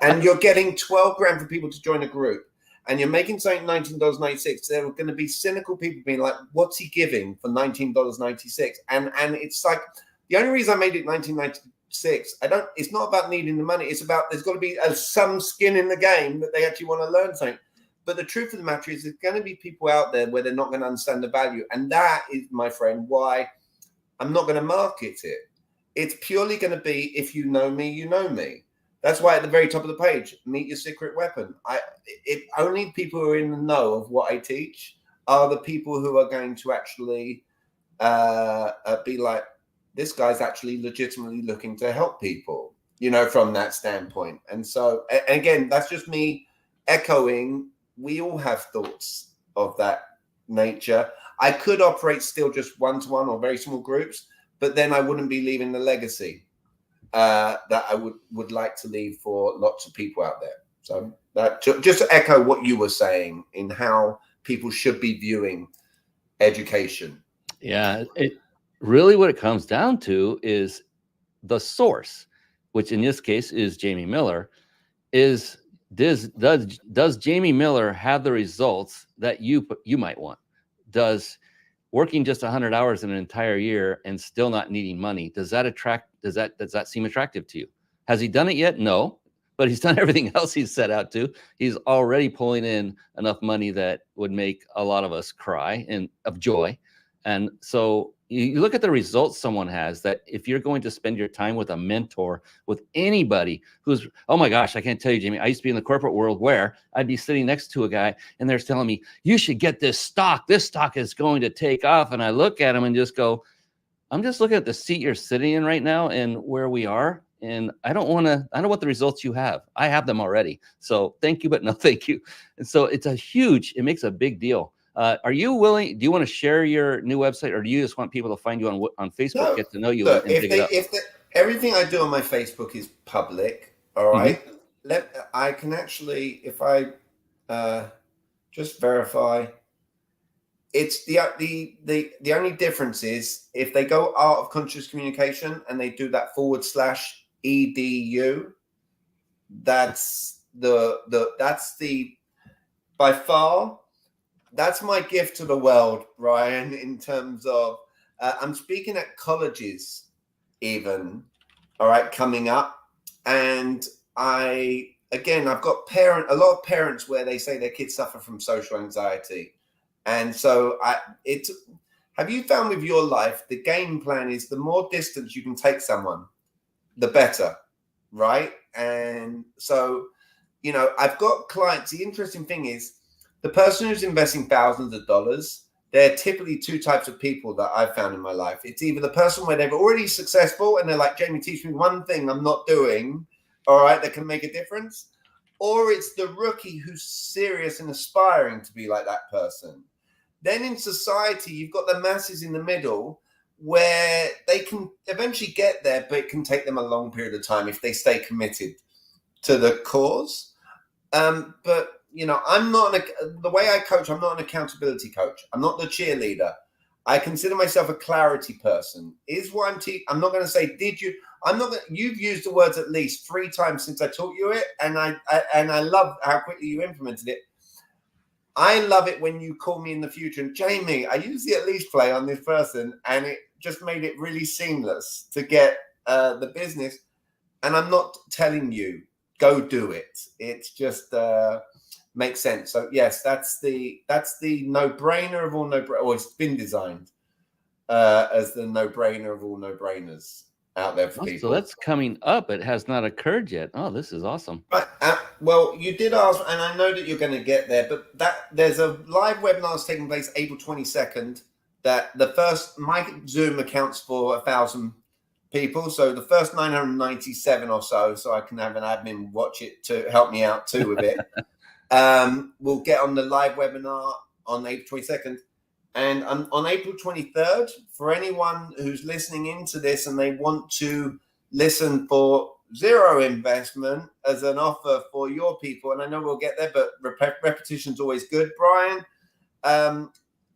S3: and you're getting 12 grand for people to join a group, and you're making something $19.96. There are going to be cynical people being like, what's he giving for $19.96? And it's like, the only reason I made it $19.96, it's not about needing the money. It's about, there's got to be some skin in the game that they actually want to learn something. But the truth of the matter is, there's going to be people out there where they're not going to understand the value. And that is, my friend, why I'm not going to market it. It's purely going to be, if you know me, you know me. That's why at the very top of the page, meet your secret weapon. Only people who are in the know of what I teach are the people who are going to actually be like, this guy's actually legitimately looking to help people, from that standpoint. And so, and again, that's just me echoing. We all have thoughts of that nature. I could operate still just one-to-one or very small groups, but then I wouldn't be leaving the legacy that I would like to leave for lots of people out there. So that just to echo what you were saying in how people should be viewing education.
S1: Yeah, it really, what it comes down to is the source, which in this case is Jami Miller. Does Jami Miller have the results that you might want? Does working just 100 hours in an entire year and still not needing money, does that seem attractive to you? Has he done it yet? No, but he's done everything else he's set out to. He's already pulling in enough money that would make a lot of us cry and of joy. And so you look at the results someone has, that if you're going to spend your time with a mentor, with anybody who's, oh my gosh, I can't tell you, Jami, I used to be in the corporate world where I'd be sitting next to a guy and they're telling me, you should get this stock. This stock is going to take off. And I look at him and just go, I'm just looking at the seat you're sitting in right now and where we are. And I don't want the results you have. I have them already. So thank you, but no thank you. And so it makes a big deal. Are you willing? Do you want to share your new website, or do you just want people to find you on Facebook,
S3: No,
S1: get to know you,
S3: look,
S1: and dig it up?
S3: Everything I do on my Facebook is public. All right. I can actually, if I just verify, it's the only difference is if they go Art of Conscious Communication and they do that /edu, that's by far. That's my gift to the world, Ryan, in terms of I'm speaking at colleges even, all right, coming up. And I've got a lot of parents where they say their kids suffer from social anxiety. And so have you found with your life, the game plan is the more distance you can take someone, the better, right? And so, I've got clients. The interesting thing is, the person who's investing thousands of dollars, there are typically two types of people that I've found in my life. It's either the person where they're already successful and they're like, Jami, teach me one thing I'm not doing, all right, that can make a difference. Or it's the rookie who's serious and aspiring to be like that person. Then in society, you've got the masses in the middle where they can eventually get there, but it can take them a long period of time if they stay committed to the cause. But I'm not the way I coach. I'm not an accountability coach. I'm not the cheerleader. I consider myself a clarity person. Is what I'm teaching. I'm not going to say, did you? I'm not. You've used the words at least 3 times since I taught you it, and I love how quickly you implemented it. I love it when you call me in the future and Jami, I use the at least play on this person, and it just made it really seamless to get the business. And I'm not telling you go do it. It's just. Makes sense. So yes, that's the no-brainer of all no-brainers. Or it's been designed as the no-brainer of all no-brainers out there for people.
S1: So that's coming up. It has not occurred yet. Oh, this is awesome.
S3: Right. Well, you did ask, and I know that you're going to get there, but there's a live webinar that's taking place April 22nd. That the first, my Zoom accounts for 1,000 people. So the first 997 or so I can have an admin watch it to help me out too with it. We'll get on the live webinar on April 22nd. And on April 23rd, for anyone who's listening into this and they want to listen for zero investment as an offer for your people, and I know we'll get there, but repetition's always good, Brian.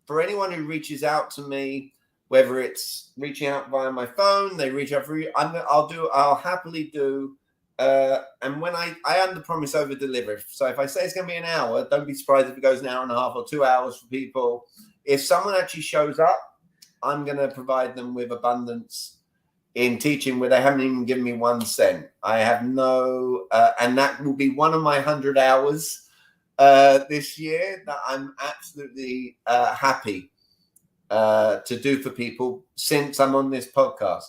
S3: For anyone who reaches out to me, whether it's reaching out via my phone, they reach out for you, I'll happily do. And when I under promise over deliver. So if I say it's going to be an hour, don't be surprised if it goes an hour and a half or 2 hours for people. If someone actually shows up, I'm going to provide them with abundance in teaching where they haven't even given me 1 cent. I have no, and that will be one of my 100 hours this year that I'm absolutely happy to do for people since I'm on this podcast.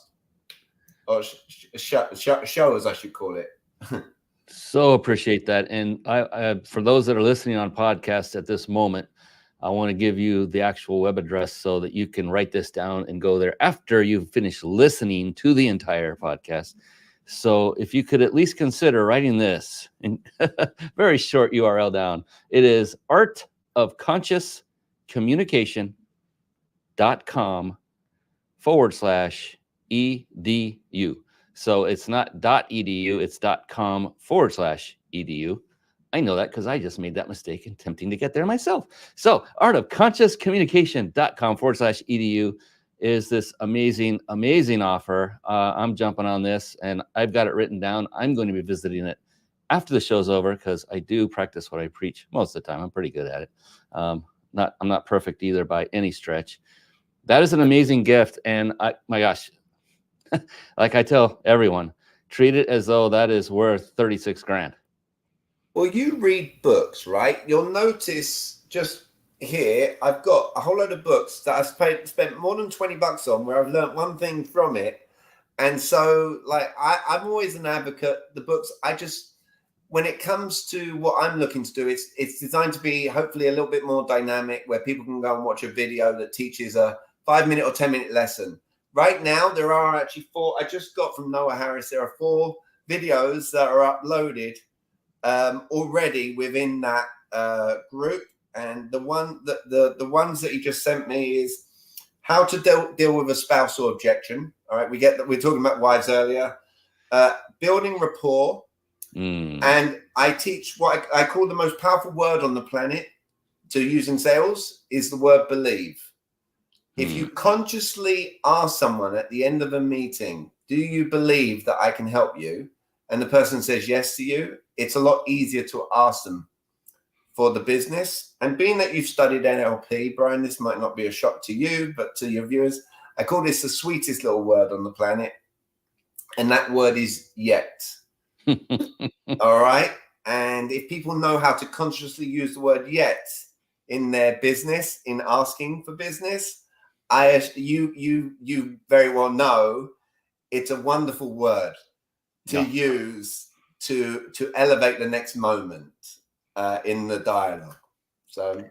S3: Or show, as I should call it.
S1: So appreciate that. And I, for those that are listening on podcasts at this moment, I want to give you the actual web address so that you can write this down and go there after you've finished listening to the entire podcast. So if you could at least consider writing this in very short URL down, it is artofconsciouscommunication.com/edu. So it's not .edu, it's .com/edu. I know that because I just made that mistake attempting to get there myself. So artofconsciouscommunication.com/edu is this amazing, amazing offer. I'm jumping on this and I've got it written down. I'm going to be visiting it after the show's over because I do practice what I preach most of the time. I'm pretty good at it. I'm not perfect either by any stretch. That is an amazing gift. And my gosh, like I tell everyone, treat it as though that is worth 36 grand.
S3: Well, you read books, right? You'll notice just here, I've got a whole load of books that I've spent more than $20 on where I've learned one thing from it. And so like, I'm always an advocate. The books, when it comes to what I'm looking to do, it's designed to be hopefully a little bit more dynamic where people can go and watch a video that teaches a 5-minute or 10-minute lesson. Right now, there are actually 4, I just got from Noah Harris, there are 4 videos that are uploaded already within that group. And the ones that he just sent me is how to deal with a spousal objection. All right, we get that. We're talking about wives earlier. Building rapport. And I teach what I call the most powerful word on the planet to use in sales is the word believe. If you consciously ask someone at the end of a meeting, do you believe that I can help you? And the person says yes to you, it's a lot easier to ask them for the business. And being that you've studied NLP, Brian, this might not be a shock to you, but to your viewers, I call this the sweetest little word on the planet. And that word is yet. All right. And if people know how to consciously use the word yet in their business, in asking for business, you very well know it's a wonderful word to use to elevate the next moment in the dialogue. So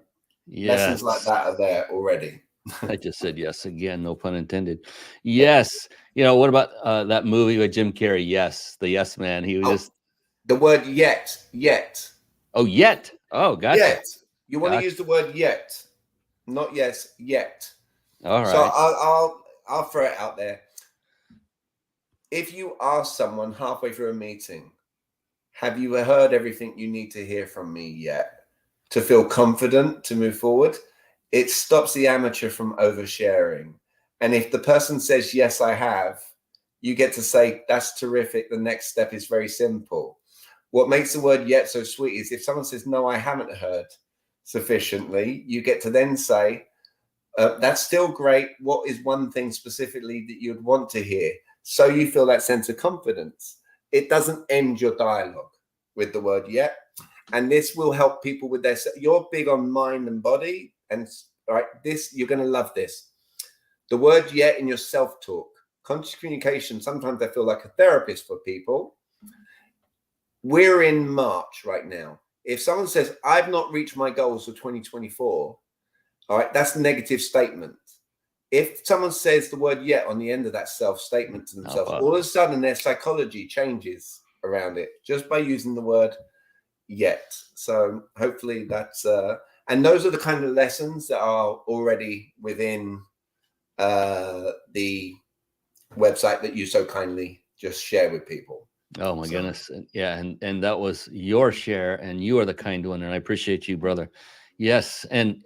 S3: lessons like that are there already.
S1: I just said yes again, no pun intended. Yes. You know, what about that movie with Jim Carrey? Yes, the Yes Man. He was just
S3: the word yet.
S1: Oh, yet. Oh, gotcha.
S3: Yet. You want to use the word yet, not yes, yet.
S1: All right.
S3: So I'll throw it out there. If you ask someone halfway through a meeting, have you heard everything you need to hear from me yet to feel confident to move forward? It stops the amateur from oversharing. And if the person says, yes, I have, you get to say, that's terrific. The next step is very simple. What makes the word yet so sweet is if someone says, no, I haven't heard sufficiently, you get to then say, that's still great. What is one thing specifically that you'd want to hear? So you feel that sense of confidence. It doesn't end your dialogue with the word yet. And this will help people with their, you're big on mind and body. And all right, this, you're going to love this. The word yet in your self-talk, conscious communication. Sometimes I feel like a therapist for people. We're in March right now. If someone says, I've not reached my goals for 2024, all right, that's a negative statement. if someone says the word yet on the end of that self-statement to themselves, all of a sudden their psychology changes around it just by using the word yet. So hopefully that's and those are the kind of lessons that are already within the website that you so kindly just share with people.
S1: Oh my goodness. Yeah. And that was your share, and you are the kind one. And I appreciate you, brother. Yes. And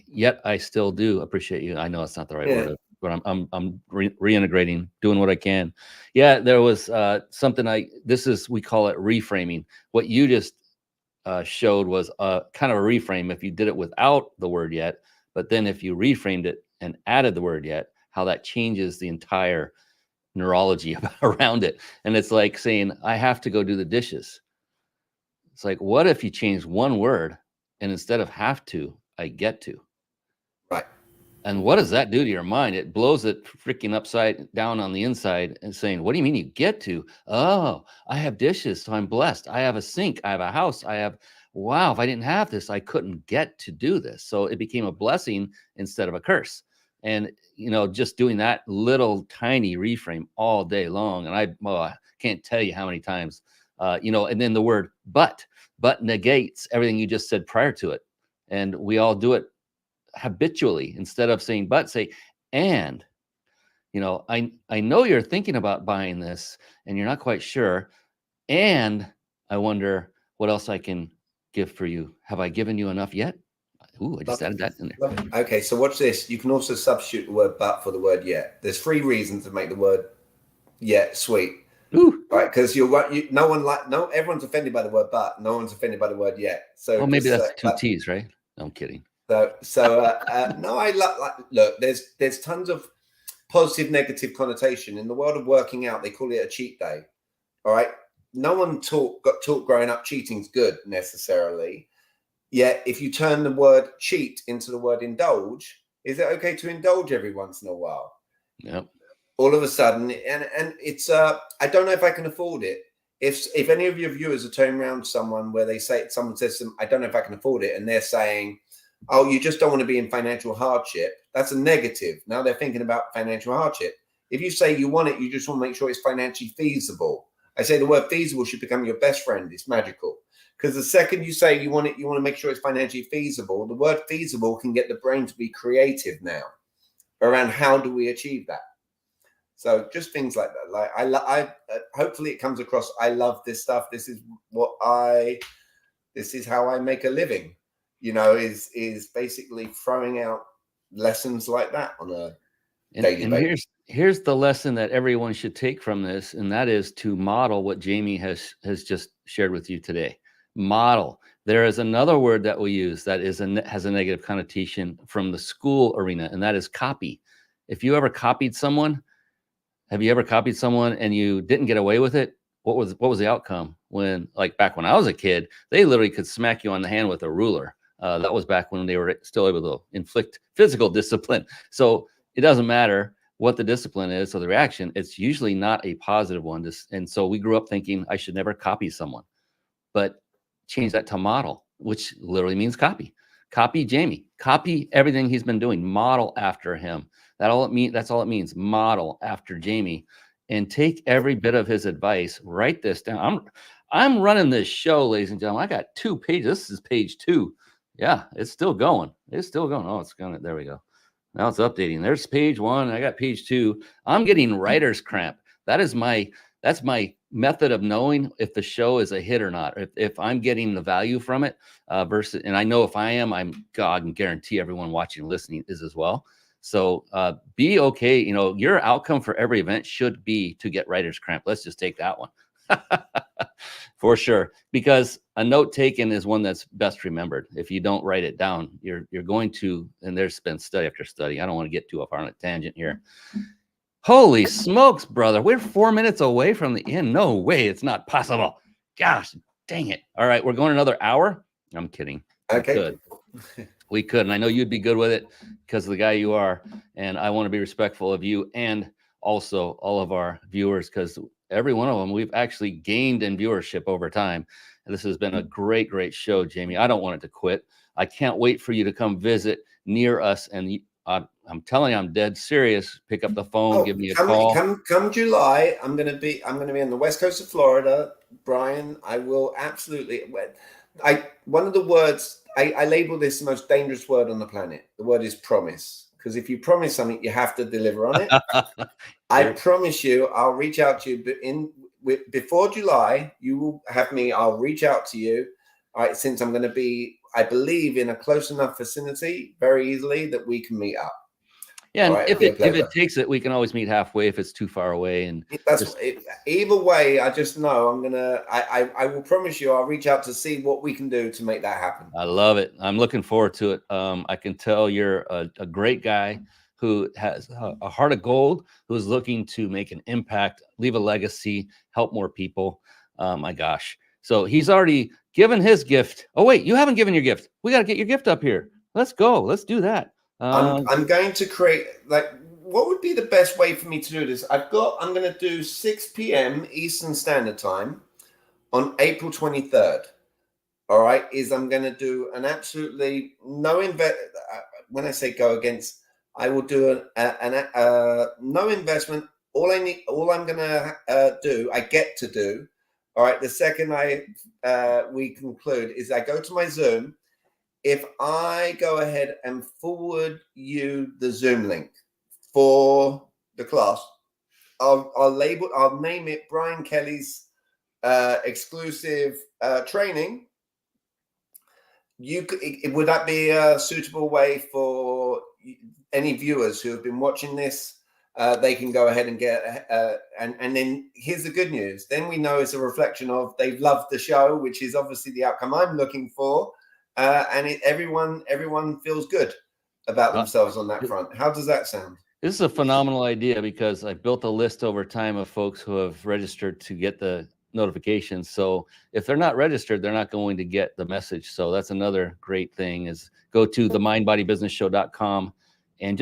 S1: yet I still do appreciate you. I know it's not the right word, but I'm reintegrating, doing what I can. Yeah. There was something we call it reframing. What you just showed was kind of a reframe if you did it without the word yet, but then if you reframed it and added the word yet, how that changes the entire neurology around it. And it's like saying, I have to go do the dishes. It's like, what if you change one word and instead of have to, I get to?
S3: Right.
S1: And what does that do to your mind? It blows it freaking upside down on the inside and saying, what do you mean you get to? Oh, I have dishes, so I'm blessed. I have a sink. I have a house. Wow, if I didn't have this, I couldn't get to do this. So it became a blessing instead of a curse. And, just doing that little tiny reframe all day long. And I can't tell you how many times, and then the word but negates everything you just said prior to it. And we all do it habitually. Instead of saying but, say and. I know you're thinking about buying this and you're not quite sure, and I wonder what else I can give for you. Have I given you enough yet? Ooh, I just added that in there.
S3: Okay, so watch this. You can also substitute the word but for the word yet. There's 3 reasons to make the word yet sweet.
S1: Ooh.
S3: Right, because everyone's offended by the word but, no one's offended by the word yet. So
S1: maybe that's 2 T's, right? No, I'm kidding.
S3: So no, I look. There's tons of positive, negative connotation in the world of working out. They call it a cheat day. All right, no one got taught growing up cheating's good necessarily. Yet, if you turn the word cheat into the word indulge, is it okay to indulge every once in a while?
S1: Yep.
S3: All of a sudden, and it's I don't know if I can afford it. If any of your viewers are turning around to someone where someone says to them, I don't know if I can afford it, and they're saying, oh, you just don't want to be in financial hardship, that's a negative. Now they're thinking about financial hardship. If you say you want it, you just want to make sure it's financially feasible. I say the word feasible should become your best friend. It's magical. Because the second you say you want to make sure it's financially feasible, the word feasible can get the brain to be creative now around how do we achieve that. So just things like that. Like I hopefully it comes across. I love this stuff. This is how I make a living. Is basically throwing out lessons like that on a daily basis.
S1: Here's the lesson that everyone should take from this, and that is to model what Jami has just shared with you today. Model. There is another word that we use that has a negative connotation from the school arena, and that is copy. If you ever copied someone, have you ever copied someone and you didn't get away with it? What was the outcome? When, like back when I was a kid, they literally could smack you on the hand with a ruler. That was back when they were still able to inflict physical discipline. So it doesn't matter what the discipline is or the reaction. It's usually not a positive one. And so we grew up thinking I should never copy someone, but change that to model, which literally means copy. Copy Jami. Copy everything he's been doing. Model after him. That's all it means. Model after Jami, and take every bit of his advice. Write this down. I'm running this show, ladies and gentlemen. I got 2 pages. This is page 2. Yeah, it's still going. It's still going. Oh, it's going. There we go. Now it's updating. There's page 1. I got page 2. I'm getting writer's cramp. That's my method of knowing if the show is a hit or not. If I'm getting the value from it versus, and I know if I am, I can guarantee everyone watching and listening is as well. So be okay. Your outcome for every event should be to get writer's cramp. Let's just take that one. For sure, because a note taken is one that's best remembered. If you don't write it down, you're going to, and there's been study after study. I don't want to get too far on a tangent here. Holy smokes, brother. We're 4 minutes away from the end. No way. It's not possible. Gosh, dang it. All right. We're going another hour. I'm kidding.
S3: Okay.
S1: We could. And I know you'd be good with it because of the guy you are. And I want to be respectful of you and also all of our viewers, because every one of them, we've actually gained in viewership over time. And this has been a great show, Jami. I don't want it to quit. I can't wait for you to come visit near us and I'm telling you, I'm dead serious. Pick up the phone, give me a call.
S3: Come July, I'm gonna be on the west coast of Florida, Brian. I will absolutely. One of the words I label this the most dangerous word on the planet. The word is promise, because if you promise something, you have to deliver on it. I promise you, I'll reach out to you, but before July, you will have me. I'll reach out to you. All right, since I'm going to be, I believe, in a close enough vicinity very easily that we can meet up.
S1: Yeah, and if it takes it, we can always meet halfway if it's too far away. And
S3: either way, I just know I will promise you, I'll reach out to see what we can do to make that happen.
S1: I love it. I'm looking forward to it. I can tell you're a great guy who has a heart of gold, who is looking to make an impact, leave a legacy, help more people. My gosh. So he's already given his gift. Oh, wait, you haven't given your gift. We got to get your gift up here. Let's go. Let's do that.
S3: I'm going to create, what would be the best way for me to do this? I'm going to do 6 p.m. Eastern Standard Time on April 23rd. All right. I'm going to do an absolutely no when I say go against, I will do no investment. All I'm going to do, I get to do. All right. The second we conclude is I go to my Zoom. If I go ahead and forward you the Zoom link for the class, I'll name it Brian Kelly's exclusive training. Would that be a suitable way for any viewers who have been watching this? They can go ahead and get, and then here's the good news. Then we know it's a reflection of they've loved the show, which is obviously the outcome I'm looking for. And everyone feels good about themselves on that front. How does that sound?
S1: This is a phenomenal idea, because I built a list over time of folks who have registered to get the notifications. So if they're not registered, they're not going to get the message. So that's another great thing, is go to themindbodybusinessshow.com, and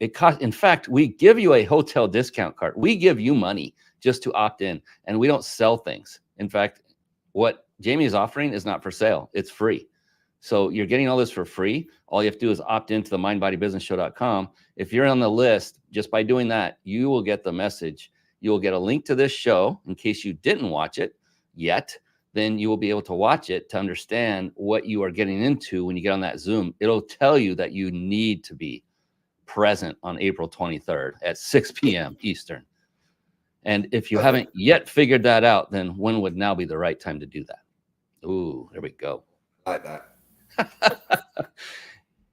S1: it costs. In fact, we give you a hotel discount card. We give you money just to opt in, and we don't sell things. In fact, what Jami is offering is not for sale. It's free. So you're getting all this for free. All you have to do is opt into the mindbodybusinessshow.com. If you're on the list, just by doing that, you will get the message. You will get a link to this show in case you didn't watch it yet. Then you will be able to watch it to understand what you are getting into when you get on that Zoom. It'll tell you that you need to be present on April 23rd at 6 p.m. Eastern. And if you haven't yet figured that out, then when would now be the right time to do that? Ooh, there we go.
S3: Like that.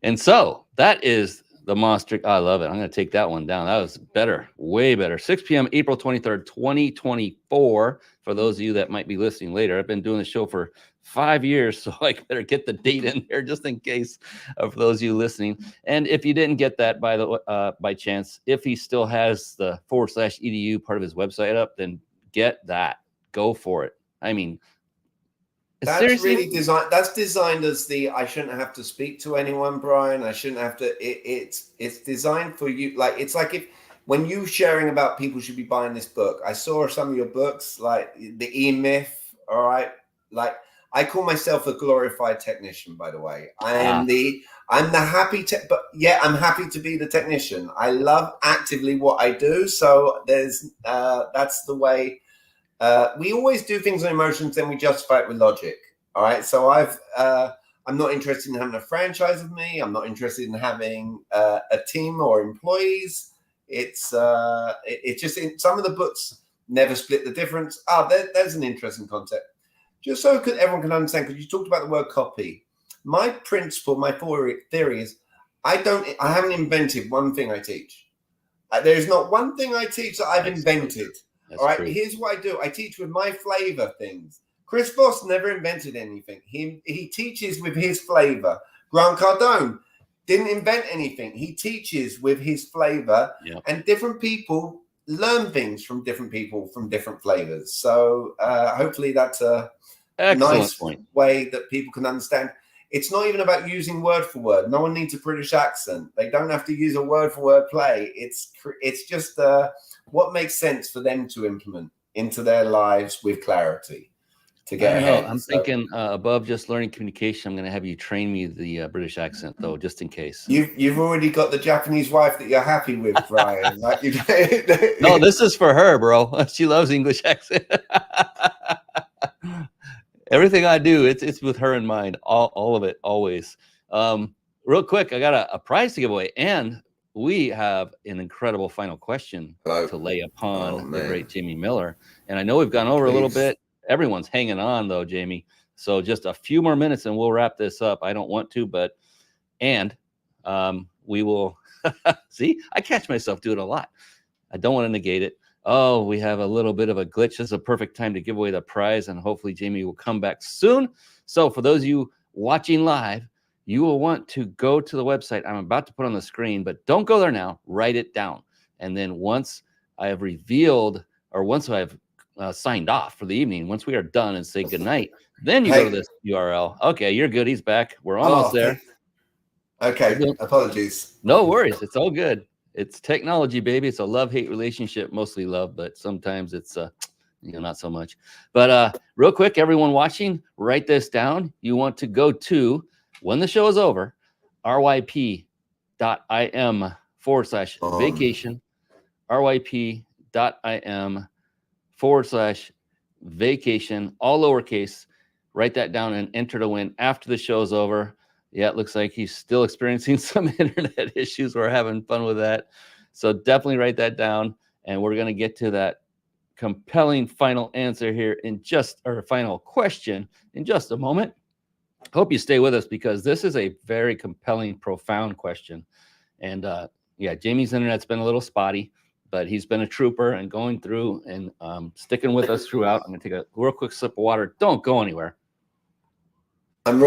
S1: And so that is the monster. I love it. I'm going to take that one down. That was better, way better. 6 p.m. April 23rd, 2024. For those of you that might be listening later, I've been doing the show for 5 years, so I better get the date in there just in case, for those of you listening. And if you didn't get that by chance, if he still has the /edu part of his website up, then get that. Go for it. I mean,
S3: that's seriously really designed. That's designed as I shouldn't have to speak to anyone, Brian. I shouldn't have to. It's designed for you. It's like when you sharing about people should be buying this book. I saw some of your books, like the E-Myth. All right, I call myself a glorified technician. By the way, I'm the happy but yeah, I'm happy to be the technician. I love actively what I do. So that's the way. We always do things on emotions, then we justify it with logic. All right. So I'm not interested in having a franchise of me. I'm not interested in having a team or employees. It's just in some of the books never split the difference. There's an interesting concept. Just so everyone can understand, because you talked about the word copy. My principle, my theory is I haven't invented one thing I teach. There's not one thing I teach that I've invented. All right, here's what I do. I teach with my flavor things. Chris Voss never invented anything. He teaches with his flavor. Grant Cardone didn't invent anything. He teaches with his flavor. Yep. And different people learn things from different people from different flavors. So hopefully that's a nice way that people can understand. It's not even about using word for word. No one needs a British accent. They don't have to use a word for word play. It's just what makes sense for them to implement into their lives with clarity. to
S1: I
S3: get
S1: don't know.
S3: ahead.
S1: I'm
S3: So
S1: thinking above just learning communication, I'm going to have you train me the British accent, though, just in case.
S3: you've already got the Japanese wife that you're happy with, Brian. Like you.
S1: No, this is for her, bro. She loves English accent. Everything I do, it's with her in mind. All of it, always. Real quick, I got a prize to give away, and we have an incredible final question
S3: Hello.
S1: to lay upon the
S3: man.
S1: great Jami Miller. And I know we've gone over a little
S3: Please.
S1: bit. Everyone's hanging on, though, Jami. So just a few more minutes, and we'll wrap this up. I don't want to, but we will. See, I catch myself doing a lot. I don't want to negate it. Oh, we have a little bit of a glitch. This is a perfect time to give away the prize, and hopefully Jami will come back soon. So for those of you watching live, you will want to go to the website I'm about to put on the screen, but don't go there now. Write it down. And then once I have revealed, or once I've signed off for the evening, once we are done and say goodnight, then you go to this URL. Okay, you're good. He's back. We're almost there.
S3: Okay, apologies.
S1: No worries. It's all good. It's technology, baby. It's a love-hate relationship, mostly love, but sometimes it's not so much. But real quick, everyone watching, write this down. You want to go to, when the show is over, ryp.im/vacation, ryp.im/vacation, all lowercase. Write that down and enter to win after the show is over. Yeah, it looks like he's still experiencing some internet issues. We're having fun with that. So definitely write that down. And we're going to get to that compelling final answer here or final question in just a moment. Hope you stay with us because this is a very compelling, profound question. And Jami's internet's been a little spotty, but he's been a trooper and going through and sticking with us throughout. I'm going to take a real quick sip of water. Don't go anywhere.
S3: I'm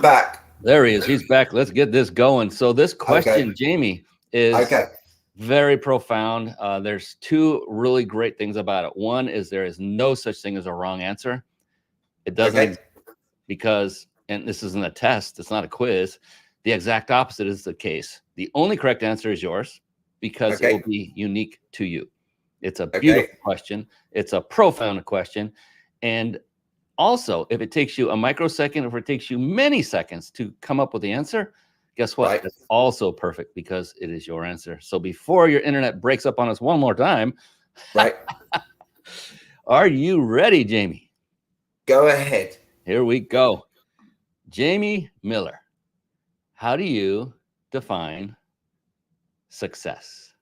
S3: back.
S1: There he is. He's back. Let's get this going. So this question, Jami, is very profound. There's two really great things about it. One is there is no such thing as a wrong answer. It doesn't exist because, and this isn't a test, it's not a quiz. The exact opposite is the case. The only correct answer is yours because it will be unique to you. It's a beautiful question. It's a profound question. And also, if it takes you a microsecond, if it takes you many seconds to come up with the answer, guess what? That's also perfect because it is your answer. So before your internet breaks up on us one more time, are you ready, Jami?
S3: Go ahead.
S1: Here we go. Jami Miller, how do you define success?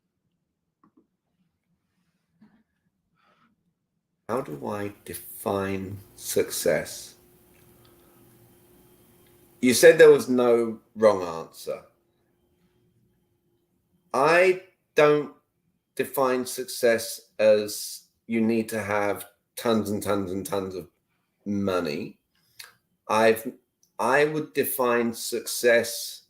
S3: How do I define success? You said there was no wrong answer. I don't define success as you need to have tons and tons and tons of money. I would define success,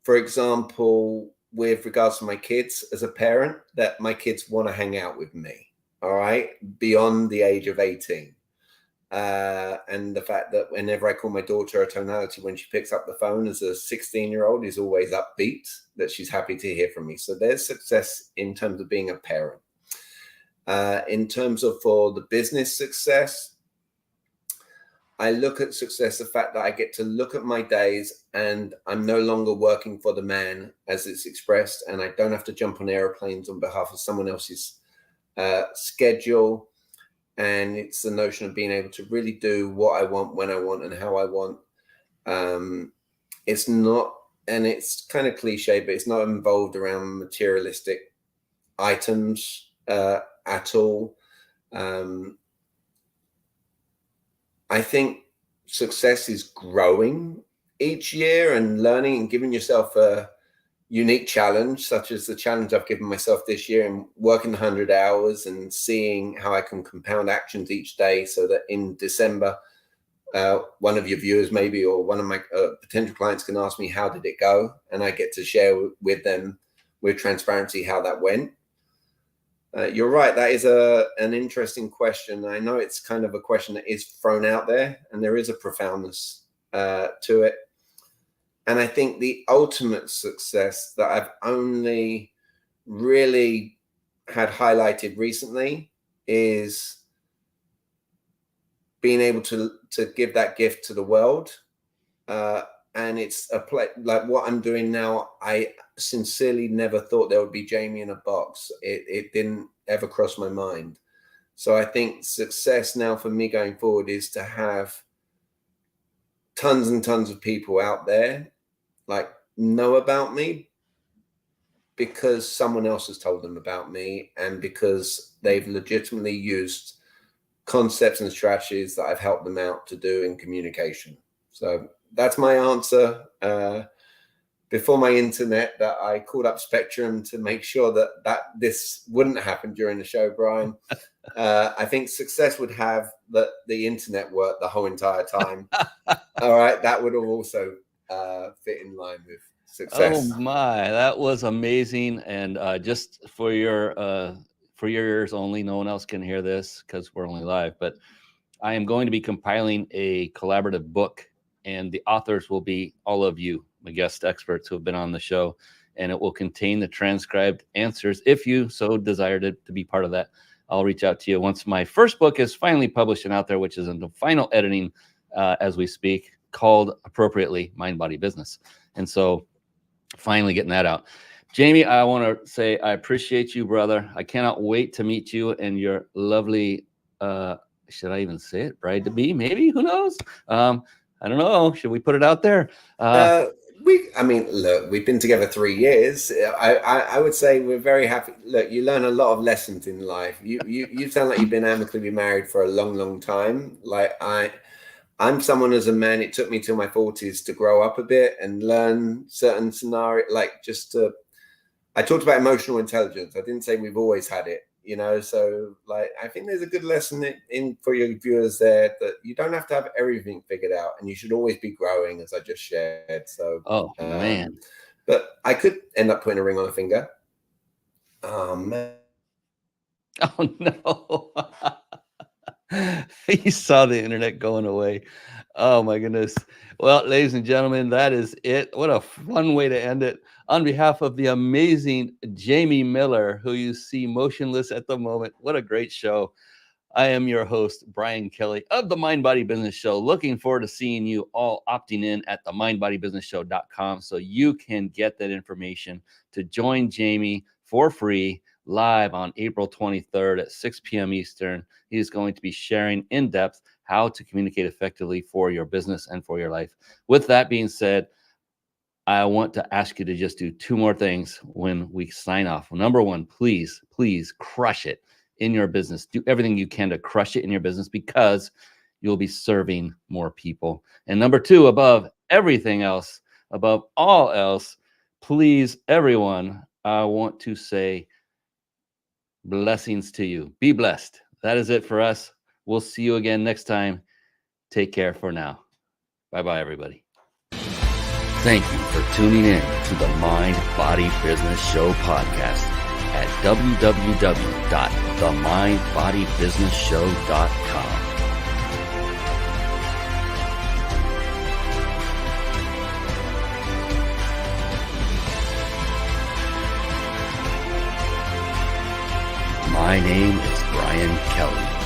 S3: for example, with regards to my kids as a parent, that my kids want to hang out with me. All right, beyond the age of 18. And the fact that whenever I call my daughter, her tonality when she picks up the phone as a 16-year-old is always upbeat, that she's happy to hear from me. So there's success in terms of being a parent. In terms of for the business success, I look at success, the fact that I get to look at my days and I'm no longer working for the man as it's expressed, and I don't have to jump on airplanes on behalf of someone else's schedule. And it's the notion of being able to really do what I want, when I want, and how I want. It's not, and it's kind of cliche, but it's not involved around materialistic items at all. I think success is growing each year and learning and giving yourself a unique challenge, such as the challenge I've given myself this year and working 100 hours and seeing how I can compound actions each day so that in December, one of your viewers maybe, or one of my potential clients can ask me, how did it go? And I get to share with them with transparency how that went. You're right. That is an interesting question. I know it's kind of a question that is thrown out there, and there is a profoundness to it. And I think the ultimate success that I've only really had highlighted recently is being able to give that gift to the world. And it's a play like what I'm doing now. I sincerely never thought there would be Jami in a box. It didn't ever cross my mind. So I think success now for me going forward is to have tons and tons of people out there like know about me because someone else has told them about me and because they've legitimately used concepts and strategies that I've helped them out to do in communication. So that's my answer. Before my internet, that I called up Spectrum to make sure that this wouldn't happen during the show, Brian. I think success would have the internet work the whole entire time. All right, that would have also fit in line with success.
S1: Oh my, that was amazing. And just for your ears only, no one else can hear this because we're only live, but I am going to be compiling a collaborative book, and the authors will be all of you, the guest experts who have been on the show, and it will contain the transcribed answers. If you so desire to be part of that, I'll reach out to you once my first book is finally published and out there, which is in the final editing as we speak, called appropriately Mind Body Business. And so finally getting that out. Jami, I want to say I appreciate you, brother. I cannot wait to meet you and your lovely, should I even say it, bride to be? Maybe, who knows? I don't know. Should we put it out there?
S3: Look, we've been together 3 years. I would say we're very happy. Look, you learn a lot of lessons in life. You sound like you've been amicably married for a long, long time. Like I'm someone as a man, it took me till my 40s to grow up a bit and learn certain scenarios. I talked about emotional intelligence. I didn't say we've always had it, so I think there's a good lesson in for your viewers there that you don't have to have everything figured out and you should always be growing, as I just shared. So,
S1: man,
S3: but I could end up putting a ring on a finger. Oh man.
S1: Oh no. You saw the internet going away. Oh my goodness. Well, ladies and gentlemen, that is it. What a fun way to end it. On behalf of the amazing Jami Miller, who you see motionless at the moment. What a great show. I am your host, Brian Kelly of the Mind Body Business Show. Looking forward to seeing you all opting in at the mindbodybusinessshow.com so you can get that information to join Jami for free live on April 23rd at 6 p.m. Eastern. He is going to be sharing in depth how to communicate effectively for your business and for your life. With that being said, I want to ask you to just do 2 more things when we sign off. Number 1, please crush it in your business. Do everything you can to crush it in your business because you'll be serving more people. And number 2, above everything else, above all else, please, everyone, I want to say blessings to you. Be blessed. That is it for us. We'll see you again next time. Take care for now. Bye-bye, everybody. Thank you for tuning in to the Mind Body Business Show podcast at www.themindbodybusinessshow.com. My name is Brian Kelly.